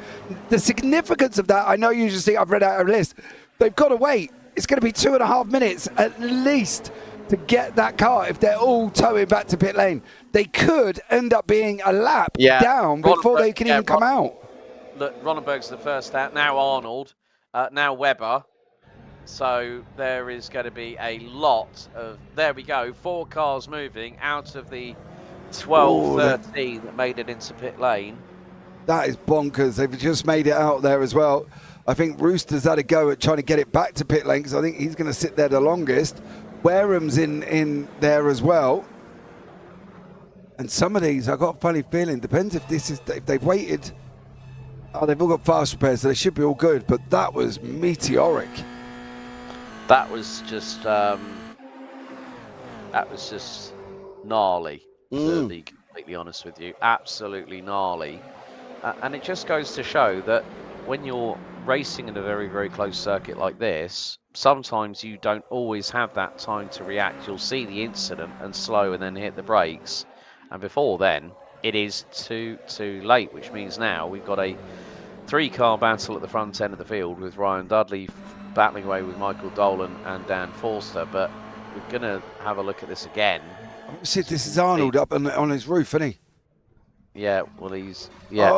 The significance of that, I know you just think I've read out a list. They've got to wait. It's going to be 2.5 minutes at least to get that car. If they're all towing back to pit lane, they could end up being a lap down before they can even come out. Look, Ronenberg's the first out. Now Arnold, now Webber. So there is going to be a lot of, there we go, 4 cars moving out of the 13 that made it into pit lane. That is bonkers. They've just made it out there as well. I think Rooster's had a go at trying to get it back to pit lane because I think he's going to sit there the longest. Wareham's in there as well. And some of these, I've got a funny feeling, depends if they've waited. Oh, they've all got fast repairs, so they should be all good. But that was meteoric. That was just gnarly, to be completely honest with you. Absolutely gnarly. And it just goes to show that when you're racing in a very, very close circuit like this, sometimes you don't always have that time to react. You'll see the incident and slow and then hit the brakes. And before then, it is too late, which means now we've got a 3-car battle at the front end of the field with Ryan Dudley battling away with Michael Dolan and Dan Forster. But we're going to have a look at this again. Sid, this is Arnold up on his roof, isn't he? Yeah, well, he's... Yeah.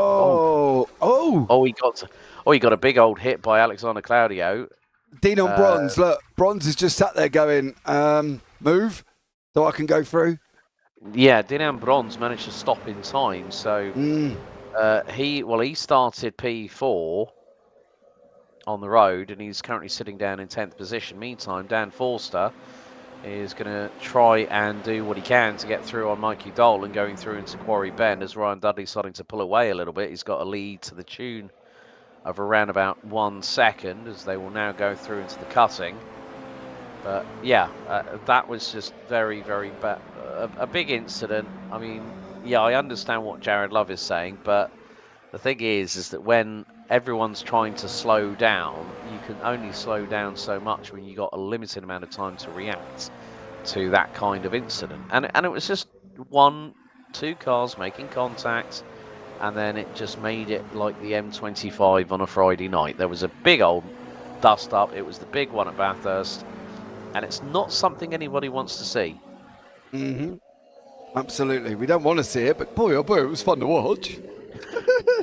He got a big old hit by Alexander Claudio. Dean on Bronze. Look, Bronze is just sat there going, move, so I can go through. Yeah, Dinan Bronze managed to stop in time. So he started P4 on the road, and he's currently sitting down in 10th position. Meantime, Dan Forster is going to try and do what he can to get through on Mikey Dolan, going through into Quarry Bend as Ryan Dudley's starting to pull away a little bit. He's got a lead to the tune of around about 1 second as they will now go through into the cutting. But yeah, that was just very, very bad. A big incident. I mean, yeah, I understand what Jared Love is saying, but the thing is that when everyone's trying to slow down, you can only slow down so much when you've got a limited amount of time to react to that kind of incident. And it was just 2 cars making contact, and then it just made it like the M25 on a Friday night. There was a big old dust up. It was the big one at Bathurst, and it's not something anybody wants to see. Absolutely. We don't want to see it, but boy, oh boy, it was fun to watch.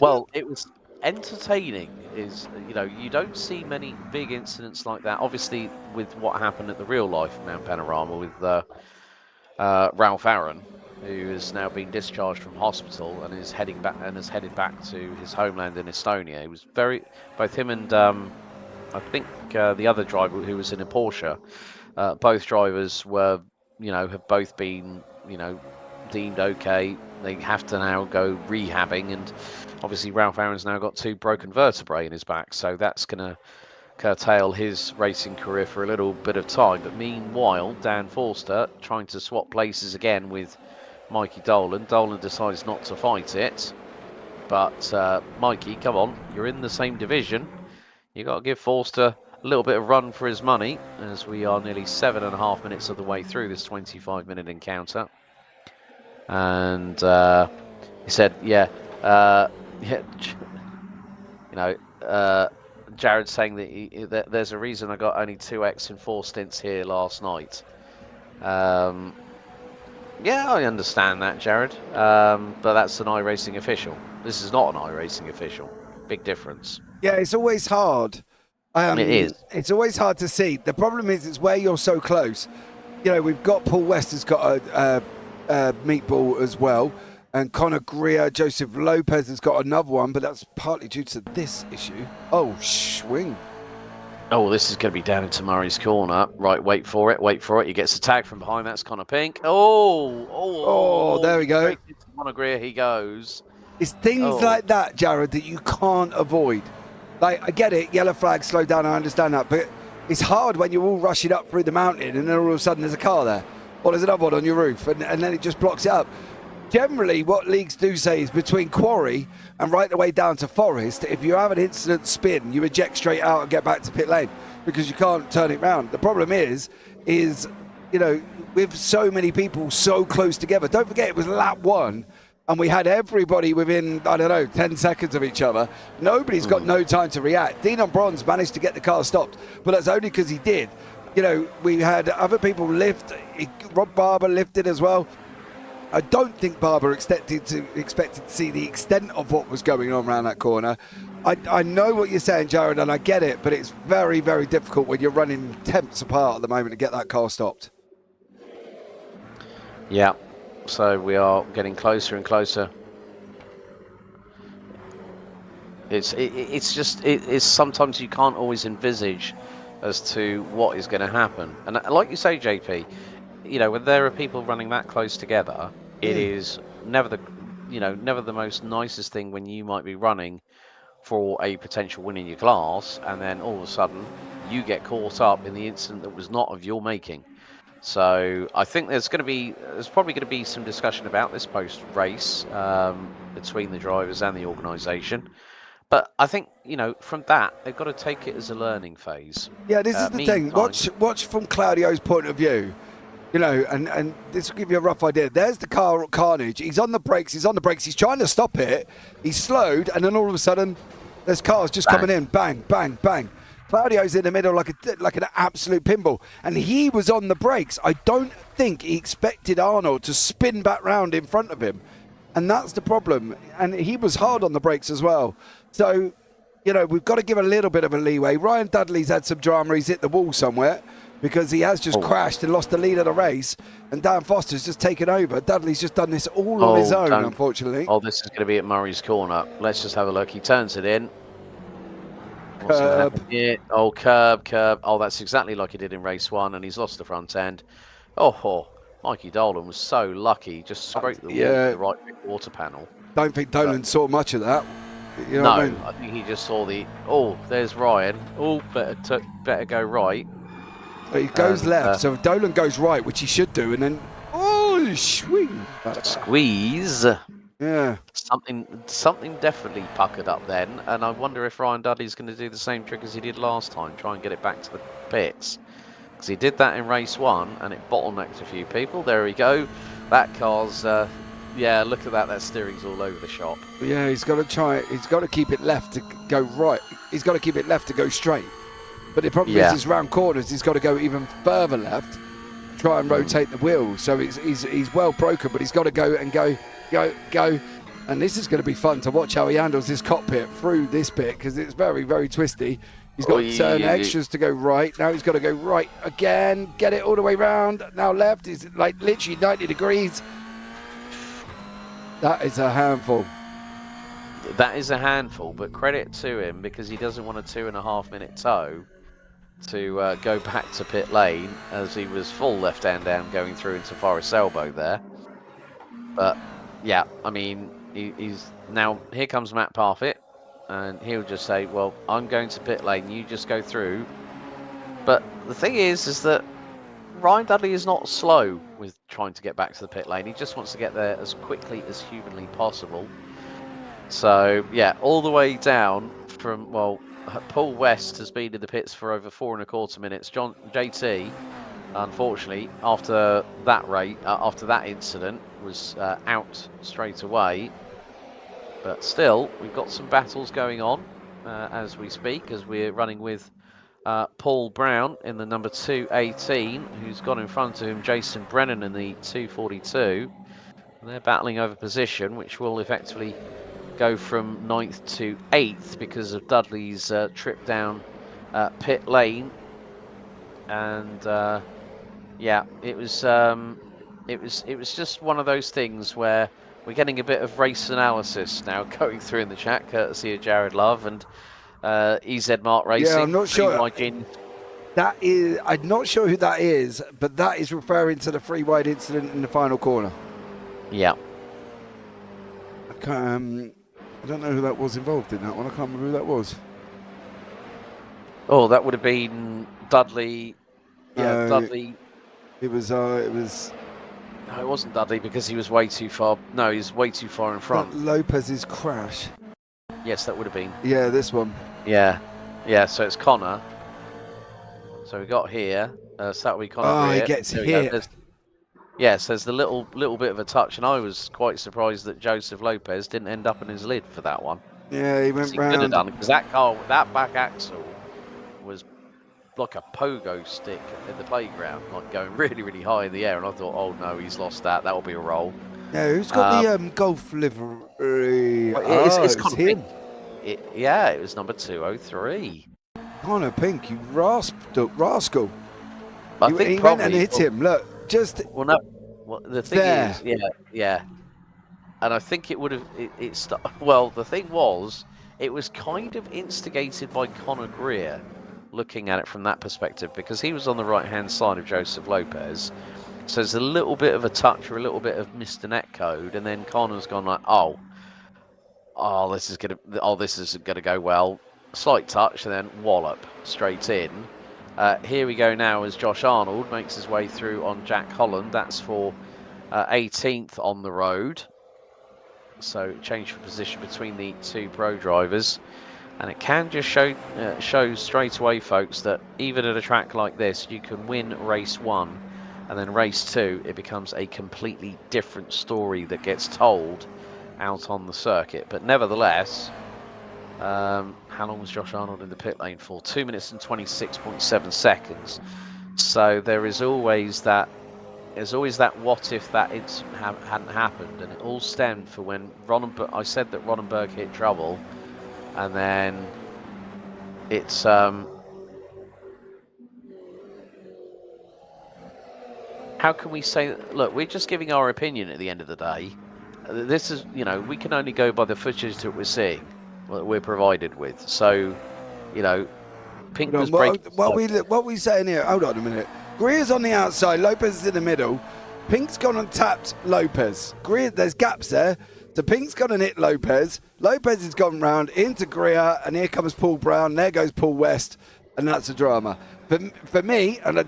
Well, it was entertaining. You don't see many big incidents like that. Obviously, with what happened at the real life Mount Panorama with Ralph Aaron, who has now been discharged from hospital and is headed back to his homeland in Estonia. It was both him and I think the other driver who was in a Porsche. Both drivers were, have both been, deemed okay. They have to now go rehabbing, and obviously Ralph Aaron's now got 2 broken vertebrae in his back, so that's going to curtail his racing career for a little bit of time. But meanwhile, Dan Forster trying to swap places again with Mikey Dolan. Dolan decides not to fight it, but Mikey, come on, you're in the same division. You got to give Forster a little bit of run for his money, as we are nearly 7.5 minutes of the way through this 25-minute encounter. And he said, Jared's saying that there's a reason I got only 2x in 4 stints here last night. Yeah, I understand that, Jared. But that's an iRacing official. This is not an iRacing official. Big difference. Yeah, it's always hard. It is. It's always hard to see. The problem is, it's where you're so close. We've got Paul West has got a meatball as well, and Conor Greer, Joseph Lopez has got another one, but that's partly due to this issue. Oh, swing. Oh, this is going to be down into Murray's corner. Right, wait for it. He gets a tag from behind. That's Conor Pink. Oh, there we go. Conor Greer, he goes. It's things like that, Jared, that you can't avoid. Like, I get it, yellow flag, slow down, I understand that, but it's hard when you're all rushing up through the mountain and then all of a sudden there's a car there, or there's another one on your roof, and then it just blocks it up. Generally, what leagues do say is between Quarry and right the way down to Forest, if you have an incident spin, you eject straight out and get back to pit lane because you can't turn it round. The problem is with so many people so close together, don't forget it was lap 1, and we had everybody within, 10 seconds of each other. Nobody's got no time to react. Dean on Bronze managed to get the car stopped, but that's only because he did. you know, we had other people lift. Rob Barber lifted as well. I don't think Barber expected to see the extent of what was going on around that corner. I know what you're saying, Jared, and I get it, but it's very, very difficult when you're running tenths apart at the moment to get that car stopped. Yeah, so we are getting closer and closer. It's sometimes you can't always envisage as to what is going to happen. And like you say, JP, you know, when there are people running that close together, it is never the most nicest thing when you might be running for a potential win in your class, and then all of a sudden you get caught up in the incident that was not of your making. So I think there's probably going to be some discussion about this post-race between the drivers and the organisation. But I think, you know, from that, they've got to take it as a learning phase. Yeah, this is the thing. Watch from Claudio's point of view. You know, and this will give you a rough idea. There's the car carnage. He's on the brakes. He's trying to stop it. He's slowed, and then all of a sudden, there's cars just coming in. Bang, bang, bang. Claudio's in the middle like an absolute pinball. And he was on the brakes. I don't think he expected Arnold to spin back round in front of him. And that's the problem. And he was hard on the brakes as well. So, you know, we've got to give a little bit of a leeway. Ryan Dudley's had some drama. He's hit the wall somewhere, because he has just crashed and lost the lead of the race, and Dan Foster's just taken over. Dudley's just done this all on his own, unfortunately. Oh, this is going to be at Murray's corner. Let's just have a look. He turns it in. Curb. Oh, curb. Oh, that's exactly like he did in race 1, and he's lost the front end. Oh, Mikey Dolan was so lucky. Just scraped the right water panel. Don't think Dolan saw much of that. You know no, what I mean? I think he just saw the... Oh, there's Ryan. Oh, better go right. So he goes left, so if Dolan goes right, which he should do, and then swing. Squeeze. Yeah. Something definitely puckered up then, and I wonder if Ryan Dudley's going to do the same trick as he did last time, try and get it back to the pits. Because he did that in race 1, and it bottlenecked a few people. There we go. That car's... yeah, look at that. That steering's all over the shop. Yeah, he's got to try it. He's got to keep it left to go right. He's got to keep it left to go straight. But the problem is round corners, he's got to go even further left, try and rotate the wheels. So he's well broken, but he's got to go and go. And this is going to be fun to watch how he handles this cockpit through this bit, because it's very, very twisty. He's got to turn extras to go right. Now he's got to go right again, get it all the way round. Now left. He's like literally 90 degrees. That is a handful. That is a handful, but credit to him, because he doesn't want a 2.5 minute tow to go back to pit lane, as he was full left hand down going through into Forest Elbow there. But yeah, I mean, he's now, here comes Matt Parfitt, and he'll just say, well, I'm going to pit lane, you just go through. But the thing is that Ryan Dudley is not slow with trying to get back to the pit lane. He just wants to get there as quickly as humanly possible. So yeah, all the way down from, well, Paul West has been in the pits for over 4.25 minutes. JT, unfortunately, after that incident, was out straight away. But still, we've got some battles going on as we speak, as we're running with Paul Brown in the number 218, who's got in front of him Jason Brennan in the 242. And they're battling over position, which will effectively go from 9th to 8th because of Dudley's trip down pit lane. And yeah, it was just one of those things where we're getting a bit of race analysis now going through in the chat, courtesy of Jared Love and EZ Mart Racing. Yeah, I'm not sure. I'm not sure who that is, but that is referring to the free wide incident in the final corner. Yeah. I don't know who that was involved in that one. I can't remember who that was. Oh, that would have been Dudley. Yeah, Dudley. It was. No, it wasn't Dudley, because he was way too far. No, he's way too far in front. Lopez's crash. Yes, that would have been. Yeah, this one. Yeah. So it's Connor. So we got here. So that would be Connor. Oh, he gets hit. Yes, there's the little bit of a touch, and I was quite surprised that Joseph Lopez didn't end up in his lid for that one. Yeah, he went round. Could have done, because that car, that back axle was like a pogo stick in the playground, like going really, really high in the air. And I thought, oh no, he's lost that. That will be a roll. Yeah, who's got the golf livery? Well, Oh, it's it's Connor Pink. him. Yeah, it was number 203. Connor Pink, you rascal. I He think went and hit him. Look, just well, no. Well, the thing there. is, yeah. And I think it would have. Well, the thing was, it was kind of instigated by Conor Greer, looking at it from that perspective, because he was on the right-hand side of Joseph Lopez. So there's a little bit of a touch or a little bit of Mr. Netcode, and then Connor's gone like, oh, this is gonna go well. Slight touch, and then wallop straight in. Here we go now as Josh Arnold makes his way through on Jack Holland. That's for 18th on the road. So change for position between the two pro drivers, and it can just show straight away, folks, that even at a track like this, you can win race 1, and then race 2, it becomes a completely different story that gets told out on the circuit. But nevertheless, how long was Josh Arnold in the pit lane for? 2 minutes and 26.7 seconds. So there is always that. There's always that what if that incident hadn't happened, and it all stemmed for when I said that Ronenberg hit trouble, and then it's how can we say, look, we're just giving our opinion at the end of the day. This is, we can only go by the footage that we're seeing, what we're provided with. So, Pink was breaking. What we saying here? Hold on a minute. Greer's on the outside. Lopez is in the middle. Pink's gone and tapped Lopez. Greer, there's gaps there. So Pink's gone and hit Lopez. Lopez has gone round into Greer, and here comes Paul Brown. There goes Paul West, and that's a drama. For me, and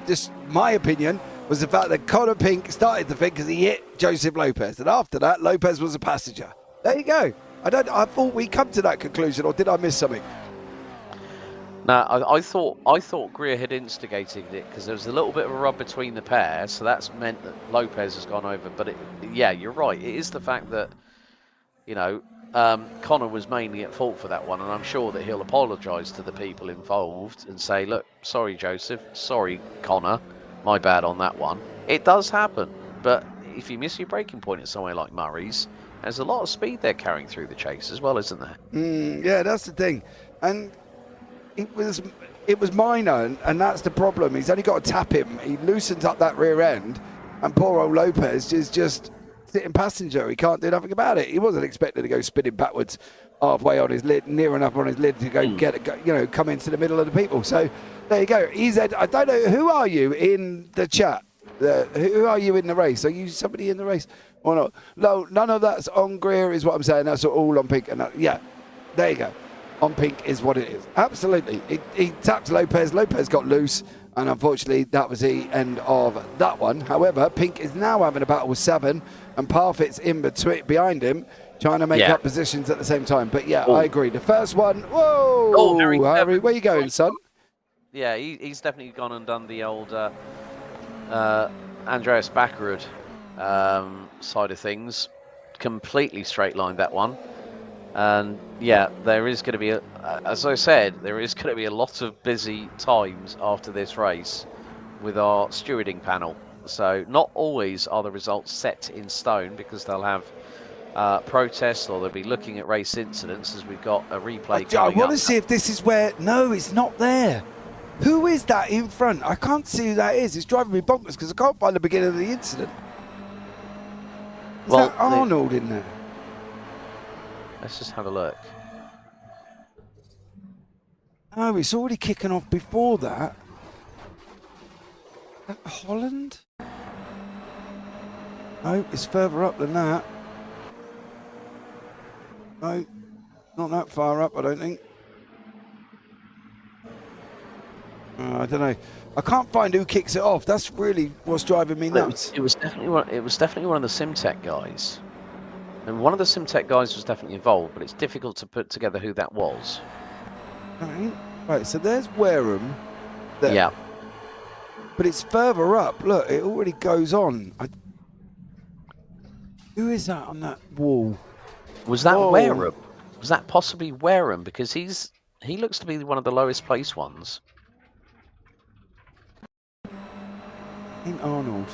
just my opinion, was the fact that Connor Pink started the thing because he hit Joseph Lopez, and after that, Lopez was a passenger. There you go. I thought we come to that conclusion, or did I miss something? No, I thought Greer had instigated it because there was a little bit of a rub between the pair, so that's meant that Lopez has gone over. But yeah, you're right. It is the fact that Connor was mainly at fault for that one, and I'm sure that he'll apologise to the people involved and say, look, sorry Joseph, sorry Connor, my bad on that one. It does happen, but if you miss your braking point at somewhere like Murray's, there's a lot of speed they're carrying through the chase as well, isn't there? Yeah, that's the thing, and. It was minor, and that's the problem. He's only got to tap him. He loosens up that rear end, and poor old Lopez is just sitting passenger. He can't do nothing about it. He wasn't expected to go spinning backwards halfway on his lid, near enough on his lid to go come into the middle of the people. So there you go. He said, I don't know, who are you in the chat? Who are you in the race? Are you somebody in the race or not? No, none of that's on Greer is what I'm saying. That's all on Pink. And yeah, there you go. On Pink is what it is. Absolutely. He tapped Lopez. Lopez got loose, and unfortunately, that was the end of that one. However, Pink is now having a battle with 7, and Parfitt's behind him, trying to make up positions at the same time. But yeah, I agree. The first one, whoa, Harry, where you going, son? Yeah, he's definitely gone and done the old Andreas Backerud side of things. Completely straight lined that one. And yeah, there is going to be, as I said, there is going to be a lot of busy times after this race with our stewarding panel. So not always are the results set in stone, because they'll have protests, or they'll be looking at race incidents, as we've got a replay coming up. I want to see if this is where... No, it's not there. Who is that in front? I can't see who that is. It's driving me bonkers because I can't find the beginning of the incident. Is that Arnold in there? Let's just have a look. Oh, it's already kicking off before that. Holland? No, it's further up than that. No, not that far up, I don't think. I don't know. I can't find who kicks it off. That's really what's driving me nuts. It was definitely one of the Simtech guys. And one of the Simtech guys was definitely involved, but it's difficult to put together who that was. Right, so there's Wareham. There. Yeah. But it's further up. Look, it already goes on. Who is that on that wall? Was that Wareham? Was that possibly Wareham? Because he looks to be one of the lowest placed ones. ain't Arnold.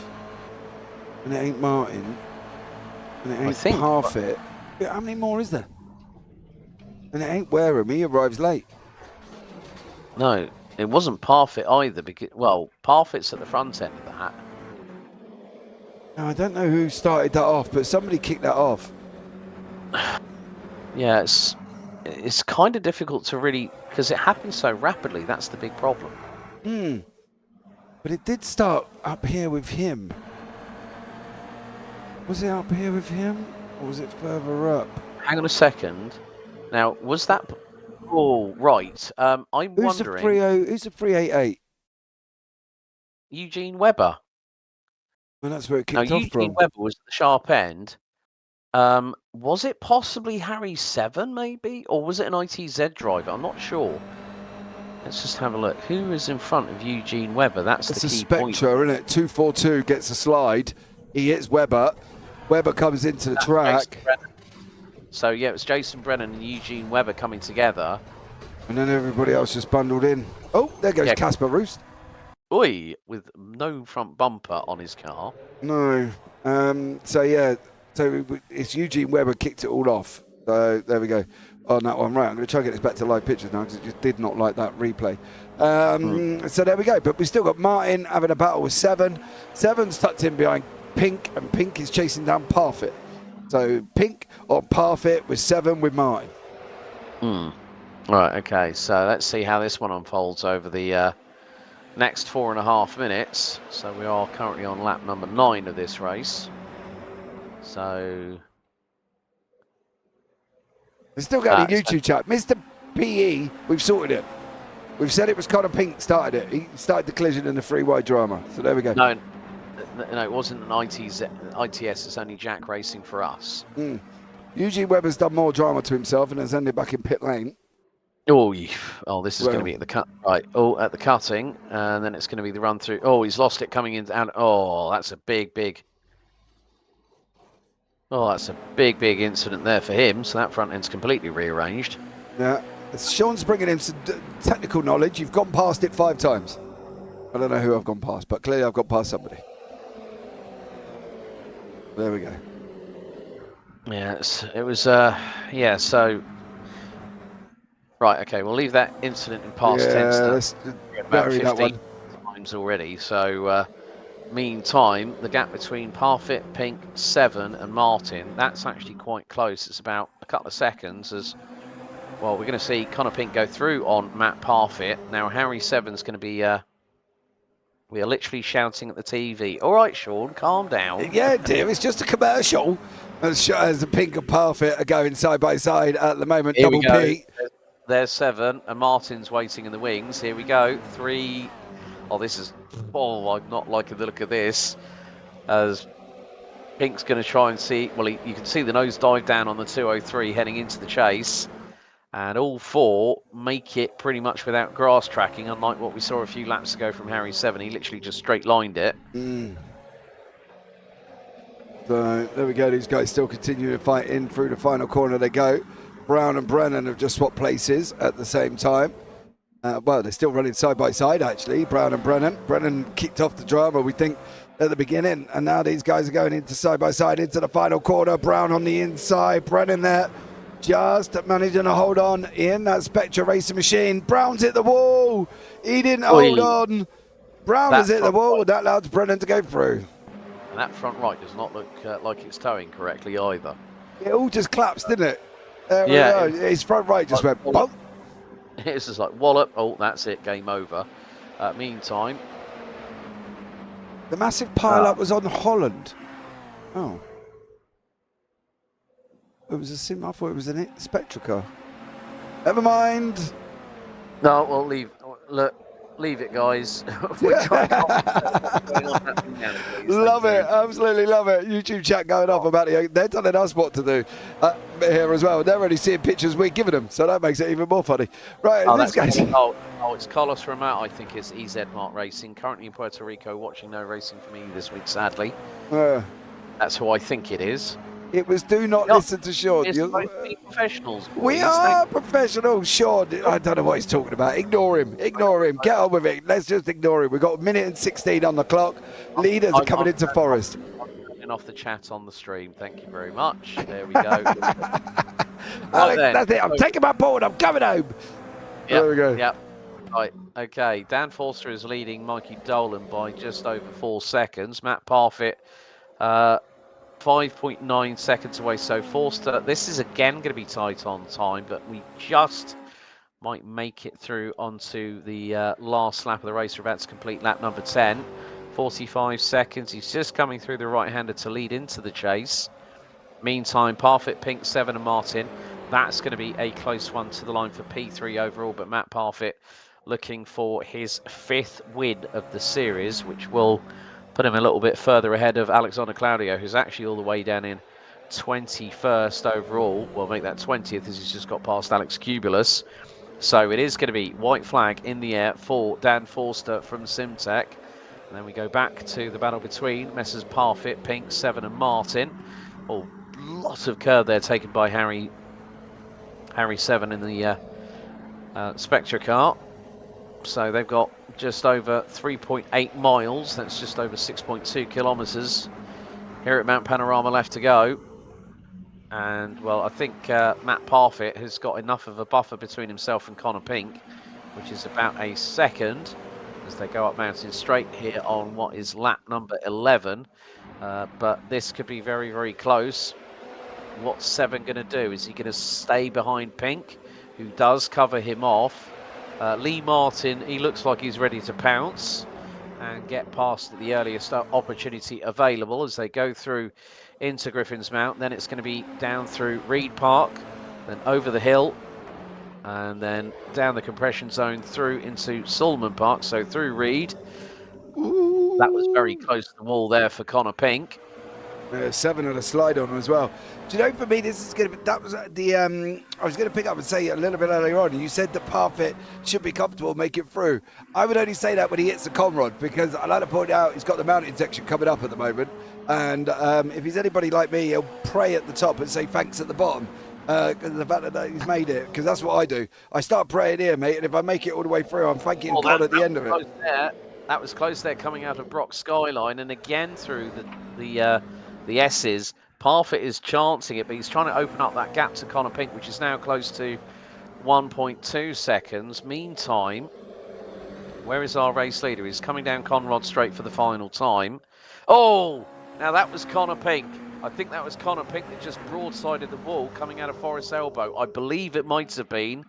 And it ain't Martin. And it ain't Parfitt. How many more is there? And it ain't Wareham. He arrives late. No, it wasn't Parfitt either. Because, well, Parfitt's at the front end of that. Now, I don't know who started that off, but somebody kicked that off. Yeah, it's kind of difficult to really, because it happens so rapidly. That's the big problem. But it did start up here with him. Was it up here with him, or was it further up? Hang on a second. Now, was that? Oh, right. I'm wondering. Who's the 388? Eugene Webber. Well, that's where it kicked off Eugene from. Webber was at the sharp end. Was it possibly Harry 7, maybe? Or was it an ITZ driver? I'm not sure. Let's just have a look. Who is in front of Eugene Webber? That's the key point. It's a Spectre, isn't it? 242 gets a slide. He hits Webber. Webber comes into the track. So, yeah, it was Jason Brennan and Eugene Webber coming together. And then everybody else just bundled in. Oh, there goes Casper Roost. Oi, with no front bumper on his car. No. So it's Eugene Webber kicked it all off. So there we go on that one. Right, I'm going to try and get this back to live pictures now because it just did not like that replay. So there we go. But we still got Martin having a battle with 7. 7's tucked in behind Pink, and Pink is chasing down Parfitt. So Pink on Parfitt with 7 with Martin. Right, okay. So let's see how this one unfolds over the next 4.5 minutes. So we are currently on lap number 9 of this race. So there's still got a YouTube chat. Mr. PE, we've sorted it. We've said it was Connor Pink started it. He started the collision in the 3-wide drama. So there we go. No, it wasn't an ITS. It's only Jack Racing for us. Eugene Webber's done more drama to himself and has ended back in pit lane. Oh, this is going to be at the cut. Right. Oh, at the cutting, and then it's going to be the run through. Oh, he's lost it coming in. Oh, that's a big. Oh, that's a big incident there for him. So that front end's completely rearranged. Yeah. Sean's bringing in some technical knowledge. You've gone past it 5 times. I don't know who I've gone past, but clearly I've gone past somebody. There we go. Yeah, it was. Yeah. So. Right, okay, we'll leave that incident in past tense. Let's about 15 times already. So, meantime, the gap between Parfitt, Pink, 7 and Martin, that's actually quite close. It's about a couple of seconds as, well, we're going to see Connor Pink go through on Matt Parfitt. Now, Harry 7's going to be, we are literally shouting at the TV. All right, Sean, calm down. Yeah, dear, it's just a commercial. As the Pink and Parfitt are going side by side at the moment. Here Double P. There's 7, and Martin's waiting in the wings. Here we go. 3. Oh, this is... Oh, I'm not liking the look of this. As Pink's going to try and see... Well, you can see the nose dive down on the 203 heading into the chase. And all 4 make it pretty much without grass tracking, unlike what we saw a few laps ago from Harry 7. He literally just straight lined it. So there we go. These guys still continue to fight in through the final corner. They go. Brown and Brennan have just swapped places at the same time. Well, they're still running side by side, actually, Brown and Brennan. Brennan kicked off the drama, we think, at the beginning. And now these guys are going into side by side into the final corner. Brown on the inside. Brennan there just managing to hold on in that Spectre racing machine. Brown's hit the wall. He didn't hold on. Brown has hit the wall. Right. That allows Brennan to go through. And that front right does not look like it's towing correctly either. It all just collapsed, didn't it? There we go. His front right just went bump. It's just like wallop. Oh, that's it. Game over. Meantime, the massive pile-up was on Holland. Oh. It was a sim. I thought it was an Spectre car. Never mind. No, well, leave it, guys. Love it, absolutely love it. YouTube chat going off about it. They're telling us what to do here as well. They're already seeing pictures we're giving them, so that makes it even more funny. Right, this guy's... it's Carlos Romao, I think, is EZ Mart Racing. Currently in Puerto Rico, watching no racing for me this week, sadly. That's who I think it is. It was do not listen to Sean. It's supposed to be professionals, boys. We are professional, Sean. I don't know what he's talking about. Ignore him. Ignore him. Get on with it. Let's just ignore him. We've got 1:16 on the clock. Leaders are coming into Forest. I'm off the chat on the stream. Thank you very much. There we go. Alex, that's it. I'm taking my board. I'm coming home. Yep, there we go. Yep. Right. Okay. Dan Forster is leading Mikey Dolan by just over 4 seconds. Matt Parfitt, 5.9 seconds away. So Forster, this is again going to be tight on time, but we just might make it through onto the last lap of the race. We're about to complete lap number 10. 45 seconds. He's just coming through the right-hander to lead into the chase. Meantime, Parfitt, Pink, 7 and Martin. That's going to be a close one to the line for P3 overall, but Matt Parfitt looking for his 5th win of the series, which will put him a little bit further ahead of Alexander Claudio, who's actually all the way down in 21st overall. We'll make that 20th as he's just got past Alex Kubulus. So it is going to be white flag in the air for Dan Forster from Simtech. And then we go back to the battle between Messrs Parfitt, Pink, 7 and Martin. Oh, lot of curve there taken by Harry 7 in the Spectra car. So they've got just over 3.8 miles. That's just over 6.2 kilometres here at Mount Panorama left to go. And, well, I think Matt Parfitt has got enough of a buffer between himself and Connor Pink, which is about a second as they go up Mountain Straight here on what is lap number 11. But this could be very, very close. What's 7 going to do? Is he going to stay behind Pink, who does cover him off? Lee Martin, he looks like he's ready to pounce and get past the earliest opportunity available as they go through into Griffin's Mount. Then it's going to be down through Reed Park, then over the hill, and then down the compression zone through into Sulman Park, so through Reed. Ooh. That was very close to the wall there for Connor Pink. 7 and a slide on as well. Do you know, for me, this is going to be, that was the, I was going to pick up and say a little bit earlier on, you said that Parfitt should be comfortable, make it through. I would only say that when he hits the Conrod, because I like to point out he's got the mountain section coming up at the moment. And if he's anybody like me, he'll pray at the top and say thanks at the bottom. The fact that he's made it, because that's what I do. I start praying here, mate, and if I make it all the way through, I'm thanking God at the end of it. That was close there, coming out of Brock Skyline, and again through the S's. Parfitt is chancing it, but he's trying to open up that gap to Connor Pink, which is now close to 1.2 seconds. Meantime, where is our race leader? He's coming down Conrod Straight for the final time. Oh, now that was Connor Pink. I think that was Connor Pink that just broadsided the wall coming out of Forest Elbow. I believe it might have been.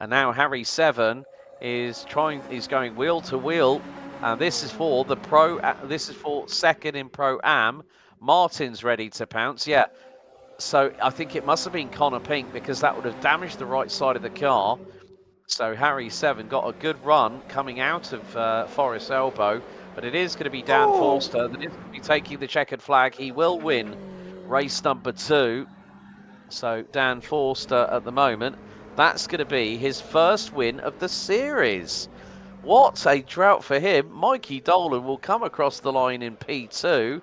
And now Harry 7 is going wheel to wheel. And this is for the pro. This is for second in Pro-Am. Martin's ready to pounce. Yeah. So I think it must have been Connor Pink, because that would have damaged the right side of the car. So Harry 7 got a good run coming out of Forest Elbow. But it is going to be Dan Forster that is going to be taking the checkered flag. He will win race number 2. So Dan Forster at the moment, that's going to be his first win of the series. What a drought for him. Mikey Dolan will come across the line in P2.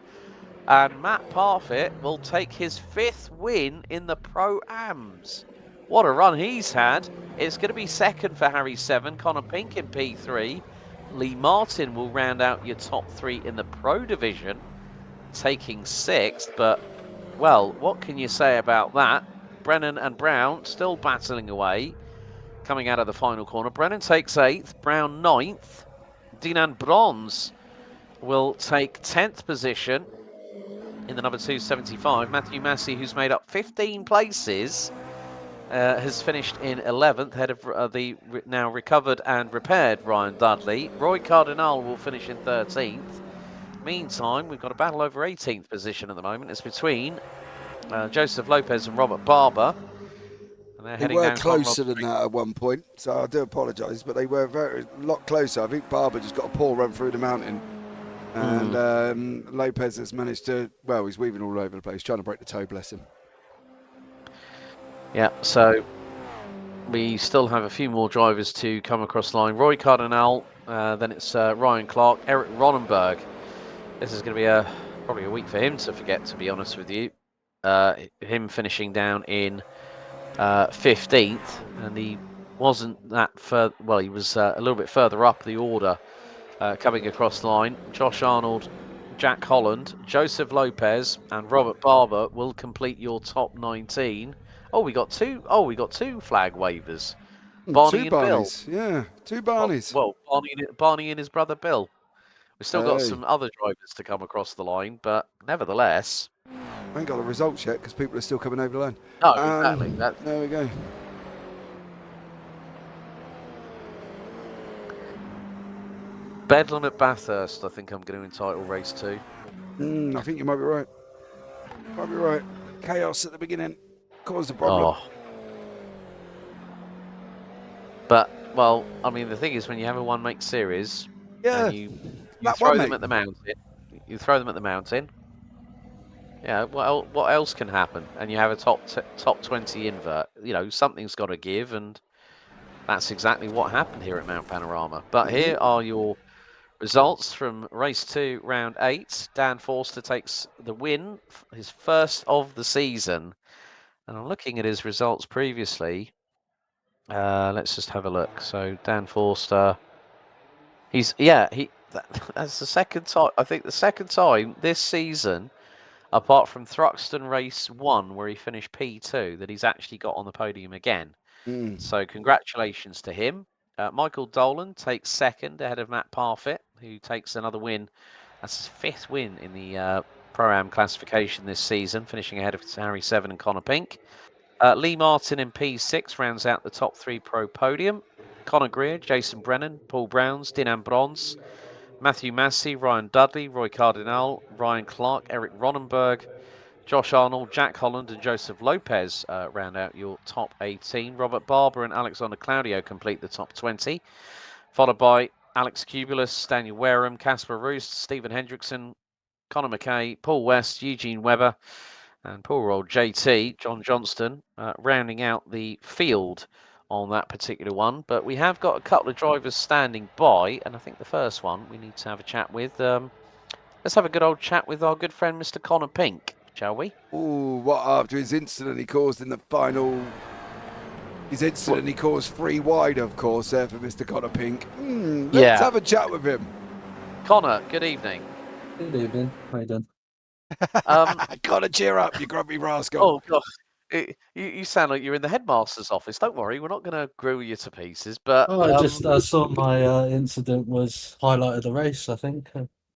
And Matt Parfitt will take his 5th win in the Pro-Ams. What a run he's had. It's going to be second for Harry 7, Connor Pink in P3. Lee Martin will round out your top 3 in the Pro Division, taking 6th. But, well, what can you say about that? Brennan and Brown still battling away, coming out of the final corner. Brennan takes 8th, Brown 9th. Dinan Bronze will take 10th position in the number 275. Matthew Massey, who's made up 15 places, has finished in 11th, ahead of the now recovered and repaired Ryan Dudley. Roy Cardinal will finish in 13th. Meantime, we've got a battle over 18th position at the moment. It's between Joseph Lopez and Robert Barber. And they're heading down closer than that at one point, so I do apologise, but they were a lot closer. I think Barber just got a poor run through the mountain. And Lopez has managed to, well, he's weaving all over the place, trying to break the toe, bless him. Yeah, so we still have a few more drivers to come across the line. Roy Cardinal, then it's Ryan Clark, Eric Ronenberg. This is going to be probably a week for him to forget, to be honest with you. him finishing down in 15th, and he wasn't that further. Well, he was a little bit further up the order coming across the line. Josh Arnold, Jack Holland, Joseph Lopez, and Robert Barber will complete your top 19. Oh, we got two. Oh, we got two flag wavers. Barney Two and Bill. Barneys, yeah, two Barneys. Well, Barney and his brother Bill. We've still got Hey. some other drivers to come across the line, but nevertheless. I ain't got the results yet because people are still coming over the line. No, exactly. There we go. Bedlam at Bathurst, I think I'm going to entitle race 2. I think you might be right. Might be right. Chaos at the beginning caused a problem. Oh. But, well, I mean, the thing is, when you have a one-make series, and you throw them at the mountain, yeah, well, what else can happen? And you have a top 20 invert. You know, something's got to give, and that's exactly what happened here at Mount Panorama. But here are your results from race 2, round 8. Dan Forster takes the win, his first of the season. And I'm looking at his results previously. Let's just have a look. So Dan Forster, that's the second time. I think the second time this season, apart from Thruxton race 1, where he finished P2, that he's actually got on the podium again. So congratulations to him. Michael Dolan takes second ahead of Matt Parfitt, who takes another win. That's his 5th win in the Pro-Am classification this season, finishing ahead of Harry Seven and Connor Pink. Lee Martin in P6 rounds out the top 3 Pro podium. Connor Greer, Jason Brennan, Paul Browns, Dinan Brons, Matthew Massey, Ryan Dudley, Roy Cardinal, Ryan Clark, Eric Ronenberg, Josh Arnold, Jack Holland and Joseph Lopez round out your top 18. Robert Barber and Alexander Claudio complete the top 20, followed by Alex Cubulus, Daniel Wareham, Casper Roost, Stephen Hendrickson, Connor McKay, Paul West, Eugene Webber and poor old JT, John Johnston, rounding out the field on that particular one. But we have got a couple of drivers standing by, and I think the first one we need to have a chat with. Let's have a good old chat with our good friend Mr. Connor Pink, shall we? Ooh, what after his incident he caused in the final. His incident he caused 3 wide, of course, there for Mr. Connor Pink. Let's have a chat with him. Connor, good evening. Good evening. How you doing? Connor, cheer up, you grumpy rascal. Oh, God. You sound like you're in the headmaster's office. Don't worry, we're not going to grill you to pieces. But I saw my incident was highlight of the race, I think.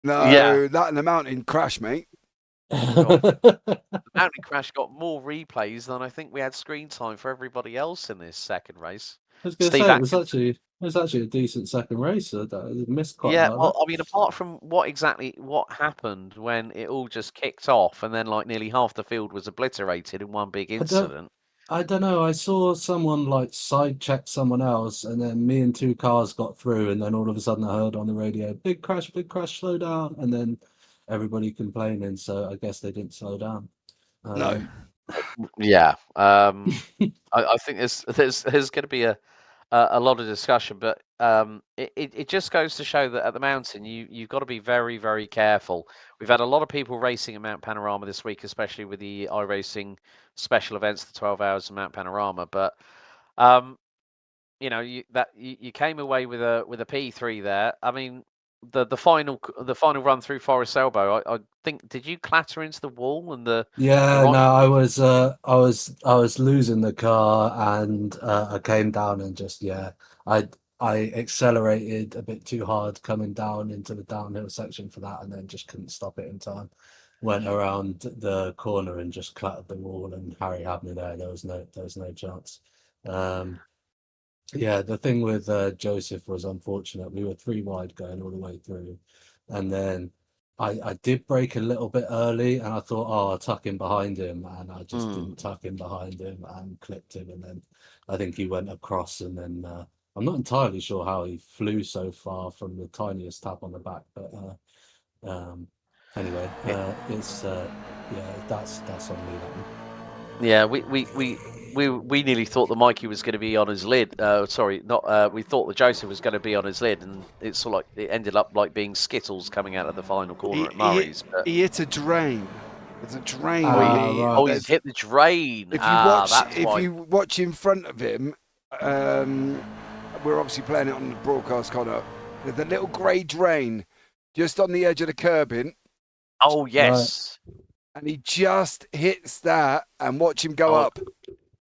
No, that and the mountain crash, mate. The mountain crash got more replays than I think we had screen time for everybody else in this second race. I was going to say, it was actually a decent second race. I missed quite a lot. Well, I mean, apart from what happened when it all just kicked off and then like nearly half the field was obliterated in one big incident. I don't know. I saw someone like side check someone else, and then me and 2 cars got through, and then all of a sudden I heard on the radio, big crash, slow down, and then everybody complaining. So I guess they didn't slow down. No. Yeah. I think there's going to be a lot of discussion, but it just goes to show that at the mountain you've got to be very, very careful. We've had a lot of people racing at Mount Panorama this week, especially with the iRacing special events, the 12 hours of Mount Panorama. But you came away with a P3 there. I mean, the final run through Forest Elbow, I think, did you clatter into the wall and the? Yeah, no, I was losing the car, and I came down and just I accelerated a bit too hard coming down into the downhill section for that, and then just couldn't stop it in time. Went around the corner and just clattered the wall, and Harry had me there. There was no chance. Yeah, the thing with Joseph was unfortunate. We were 3 wide going all the way through, and then I did brake a little bit early, and I thought, I'll tuck in behind him, and I just didn't tuck in behind him and clipped him, and then I think he went across, and then I'm not entirely sure how he flew so far from the tiniest tap on the back, but anyway, it's that's on me. That one. Yeah, we nearly thought the Mikey was going to be on his lid. We thought the Joseph was going to be on his lid, and it's sort of like it ended up like being Skittles coming out of the final corner at Murray's. He hit a drain. There's a drain. right. He's hit the drain. If you watch, that's if why. you watch in front of him, we're obviously playing it on the broadcast, Connor. There's a little grey drain just on the edge of the curbing. Oh yes. And he just hits that, and watch him go up.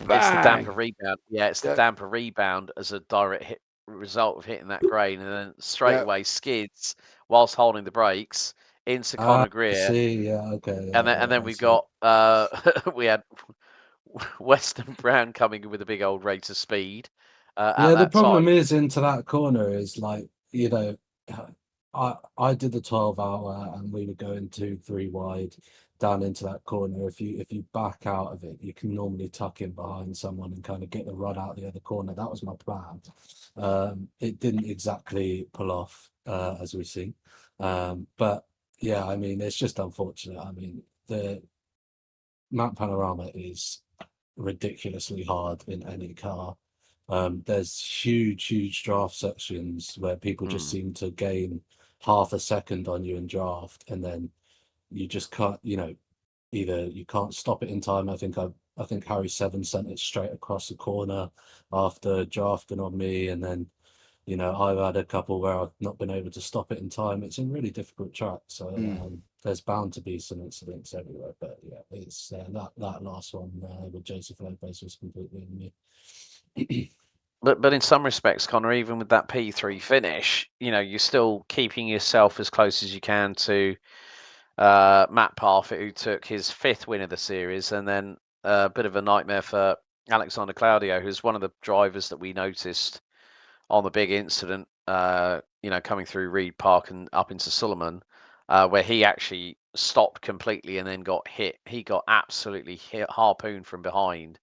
Bang! It's the damper rebound. Yeah, it's the damper rebound as a direct hit result of hitting that grain, and then straight away skids whilst holding the brakes into Conor Greer. Okay. And then we've got we had Weston Brown coming in with a big old rate of speed. The problem is into that corner is like, you know, I did the 12-hour and we were going 2-3 wide down into that corner. If you back out of it, you can normally tuck in behind someone and kind of get the run out the other corner. That was my plan. It didn't exactly pull off, as we've seen. But yeah, I mean, it's just unfortunate. I mean, the Mount Panorama is ridiculously hard in any car. There's huge draft sections where people just seem to gain half a second on you in draft, and then you just can't, either you can't stop it in time. I think Harry Seven sent it straight across the corner after drafting on me, and then I've had a couple where I've not been able to stop it in time. It's a really difficult track, so there's bound to be some incidents everywhere. But yeah, it's that last one with Joseph Lopez was completely on me. But in some respects, Connor, even with that P3 finish, you're still keeping yourself as close as you can to Matt Parfitt, who took his 5th win of the series, and then a bit of a nightmare for Alexander Claudio, who's one of the drivers that we noticed on the big incident, coming through Reed Park and up into Suleiman, where he actually stopped completely and then got hit. He got absolutely harpooned from behind,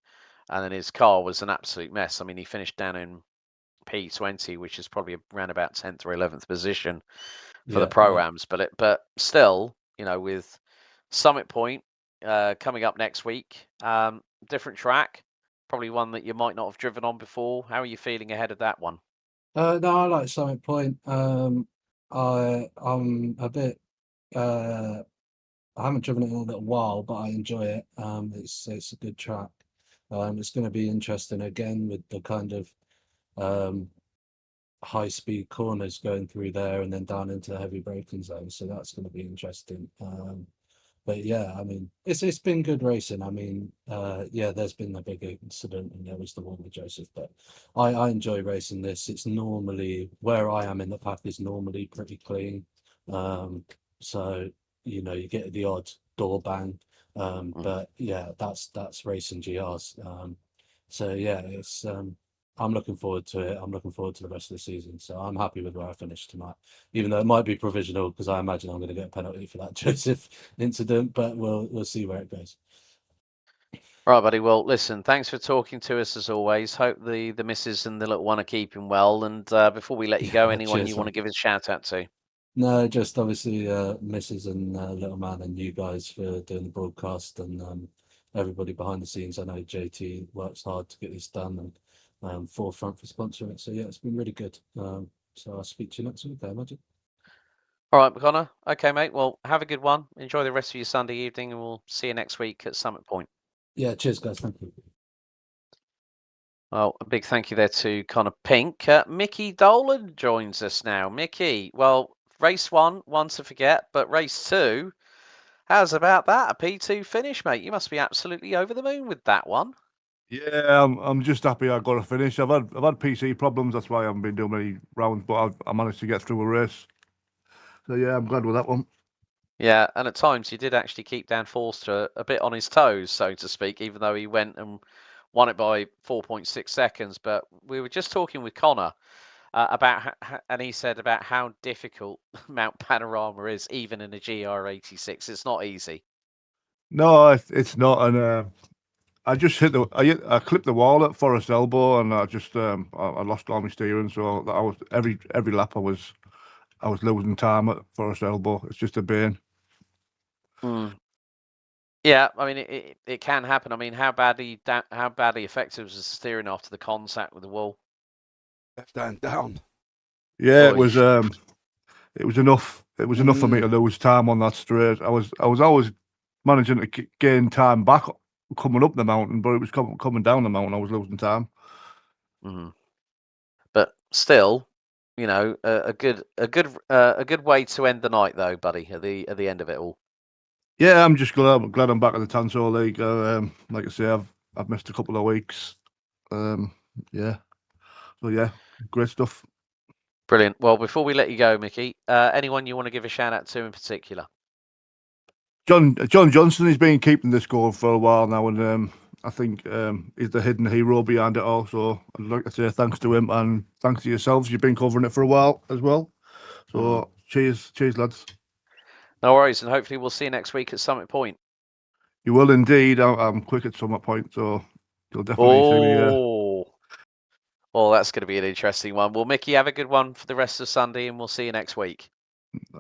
and then his car was an absolute mess. I mean, he finished down in P20, which is probably around about 10th or 11th position for the Pro-Ams. But still, with Summit Point coming up next week, different track, probably one that you might not have driven on before. How are you feeling ahead of that one? No, I like Summit Point. I'm a bit. I haven't driven it in a little while, but I enjoy it. It's a good track. It's going to be interesting again with the kind of high-speed corners going through there and then down into the heavy braking zone. So that's going to be interesting. But yeah, I mean, it's been good racing. I mean, there's been a big incident, and there was the one with Joseph. But I enjoy racing this. It's normally where I am in the pack is normally pretty clean. So you get the odd door bang. But yeah, that's racing GRs. So yeah, it's I'm looking forward to it. I'm looking forward to the rest of the season. So I'm happy with where I finished tonight, even though it might be provisional because I imagine I'm going to get a penalty for that Joseph incident. But we'll see where it goes. All right, buddy. Well, listen, thanks for talking to us as always. Hope the missus and the little one are keeping well. And before we let you go, anyone you want to give a shout out to? No, just obviously Mrs. and Little Man and you guys for doing the broadcast and everybody behind the scenes. I know JT works hard to get this done and Forefront for sponsoring it. So yeah, it's been really good. So I'll speak to you next week, I imagine. All right, Connor. Okay, mate. Well, have a good one. Enjoy the rest of your Sunday evening, and we'll see you next week at Summit Point. Yeah, cheers, guys. Thank you. Well, a big thank you there to Connor Pink. Mickey Dolan joins us now. Mickey, well, race one to forget, but race 2, how's about that? A P2 finish, mate. You must be absolutely over the moon with that one. Yeah, I'm just happy I got a finish. I've had PC problems, that's why I haven't been doing many rounds, but I managed to get through a race. So yeah, I'm glad with that one. Yeah, and at times you did actually keep Dan Forster a bit on his toes, so to speak, even though he went and won it by 4.6 seconds. But we were just talking with Connor about, and he said about how difficult Mount Panorama is, even in a GR86. It's not easy. No, it's not, and I just I clipped the wall at Forest Elbow, and I just I lost all my steering, so I was every lap I was losing time at Forest Elbow. It's just a bane. Yeah, I mean it can happen. I mean, how badly effective was the steering after the contact with the wall? Left hand down. Yeah, it was enough. It was enough for me to lose time on that straight. I was always managing to gain time back coming up the mountain, but it was coming down the mountain. I was losing time. But still, you know, a good way to end the night, though, buddy. At the end of it all. Yeah, I'm just glad I'm back in the Tanso League. Like I say, I've missed a couple of weeks. Yeah. So yeah, great stuff. Brilliant. Well, before we let you go, Mickey, anyone you want to give a shout out to in particular? John Johnson has been keeping the score for a while now, and I think he's the hidden hero behind it all. So I'd like to say thanks to him and thanks to yourselves. You've been covering it for a while as well. So cheers, lads. No worries, and hopefully we'll see you next week at Summit Point. You will indeed. I'm quick at Summit Point, so you'll definitely see me here. Oh, that's going to be an interesting one. Well, Mickey, have a good one for the rest of Sunday, and we'll see you next week.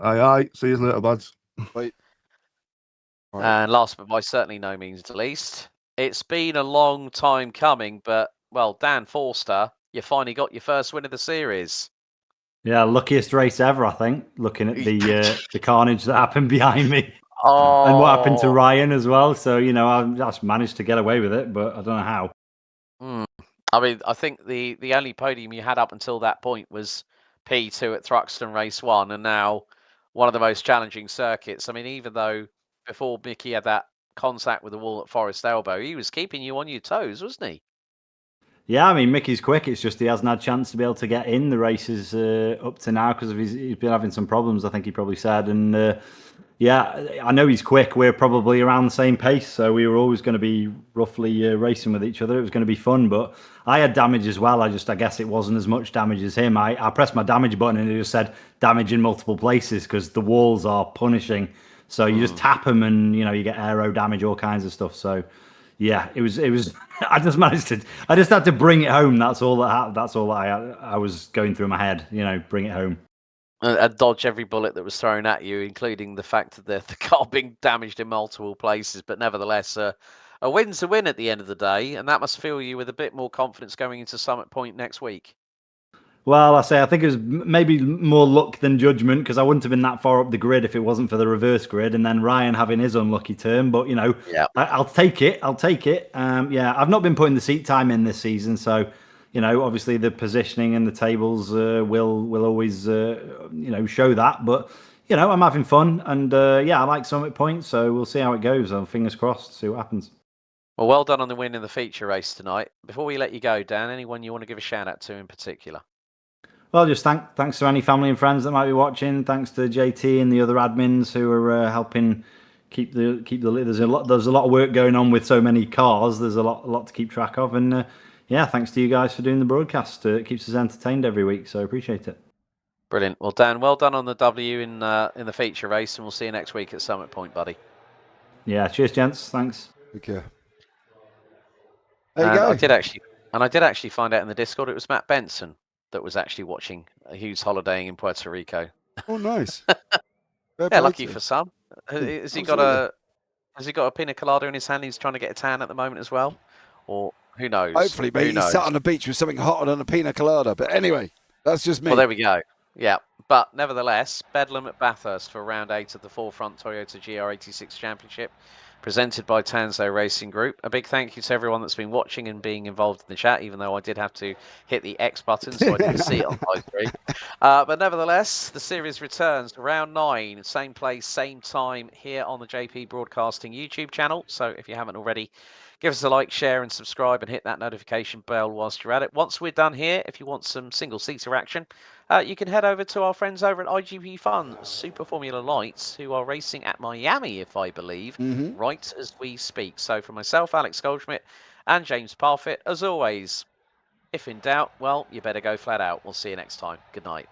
Aye. See you later, lads. Bye. Right. And last but by certainly no means the least, it's been a long time coming, but, well, Dan Forster, you finally got your first win of the series. Yeah, luckiest race ever, I think, looking at the carnage that happened behind me. Oh. And what happened to Ryan as well. So, you know, I've just managed to get away with it, but I don't know how. I mean, I think the only podium you had up until that point was P2 at Thruxton Race 1, and now one of the most challenging circuits. I mean, even though before Mickey had that contact with the wall at Forest Elbow, he was keeping you on your toes, wasn't he? Yeah, I mean, Mickey's quick. It's just he hasn't had a chance to be able to get in the races up to now because he's been having some problems, I think he probably said. And yeah, I know he's quick. We're probably around the same pace, so we were always going to be roughly racing with each other. It was going to be fun, but I had damage as well. I guess it wasn't as much damage as him. I pressed my damage button and it just said damage in multiple places because the walls are punishing. So you just tap them and, you know, you get aero damage, all kinds of stuff. So yeah, it was. I just had to bring it home. That's all I was going through my head. You know, bring it home. And dodge every bullet that was thrown at you, including the fact that the car being damaged in multiple places. But nevertheless, a win's a win at the end of the day, and that must fill you with a bit more confidence going into Summit Point next week. Well, I think it was maybe more luck than judgment because I wouldn't have been that far up the grid if it wasn't for the reverse grid, and then Ryan having his unlucky turn. But you know, yeah. I'll take it. Yeah, I've not been putting the seat time in this season, so you know, obviously the positioning and the tables will always you know, show that. But you know, I'm having fun, and yeah, I like Summit Point, so we'll see how it goes. Fingers crossed, see what happens. Well done on the win in the feature race tonight. Before we let you go, Dan, anyone you want to give a shout out to in particular? Well, just thanks to any family and friends that might be watching. Thanks to JT and the other admins who are helping keep the. There's a lot of work going on with so many cars. There's a lot to keep track of, and yeah, thanks to you guys for doing the broadcast. It keeps us entertained every week, so I appreciate it. Brilliant. Well, Dan, well done on the W in the feature race, and we'll see you next week at Summit Point, buddy. Yeah, cheers, gents. Thanks. Okay. There you go. I did actually find out in the Discord it was Matt Benson that was actually watching Hughes holidaying in Puerto Rico. Oh, nice. Yeah, lucky for some. Has he got a pina colada in his hand? He's trying to get a tan at the moment as well, or who knows? Hopefully, maybe he's sat on the beach with something hotter than a pina colada. But anyway, that's just me. Well, there we go. Yeah, but nevertheless, Bedlam at Bathurst for round 8 of the Forefront Toyota GR86 Championship, presented by Tanso Racing Group. A big thank you to everyone that's been watching and being involved in the chat, even though I did have to hit the X button, so I didn't see it on my screen. But nevertheless, the series returns to round 9, same place, same time, here on the JP Broadcasting YouTube channel. So if you haven't already, give us a like, share and subscribe and hit that notification bell whilst you're at it. Once we're done here, if you want some single-seater action, you can head over to our friends over at IGP Fun Super Formula Lights, who are racing at Miami, if I believe, right as we speak. So for myself, Alex Goldschmidt, and James Parfitt, as always, if in doubt, well, you better go flat out. We'll see you next time. Good night.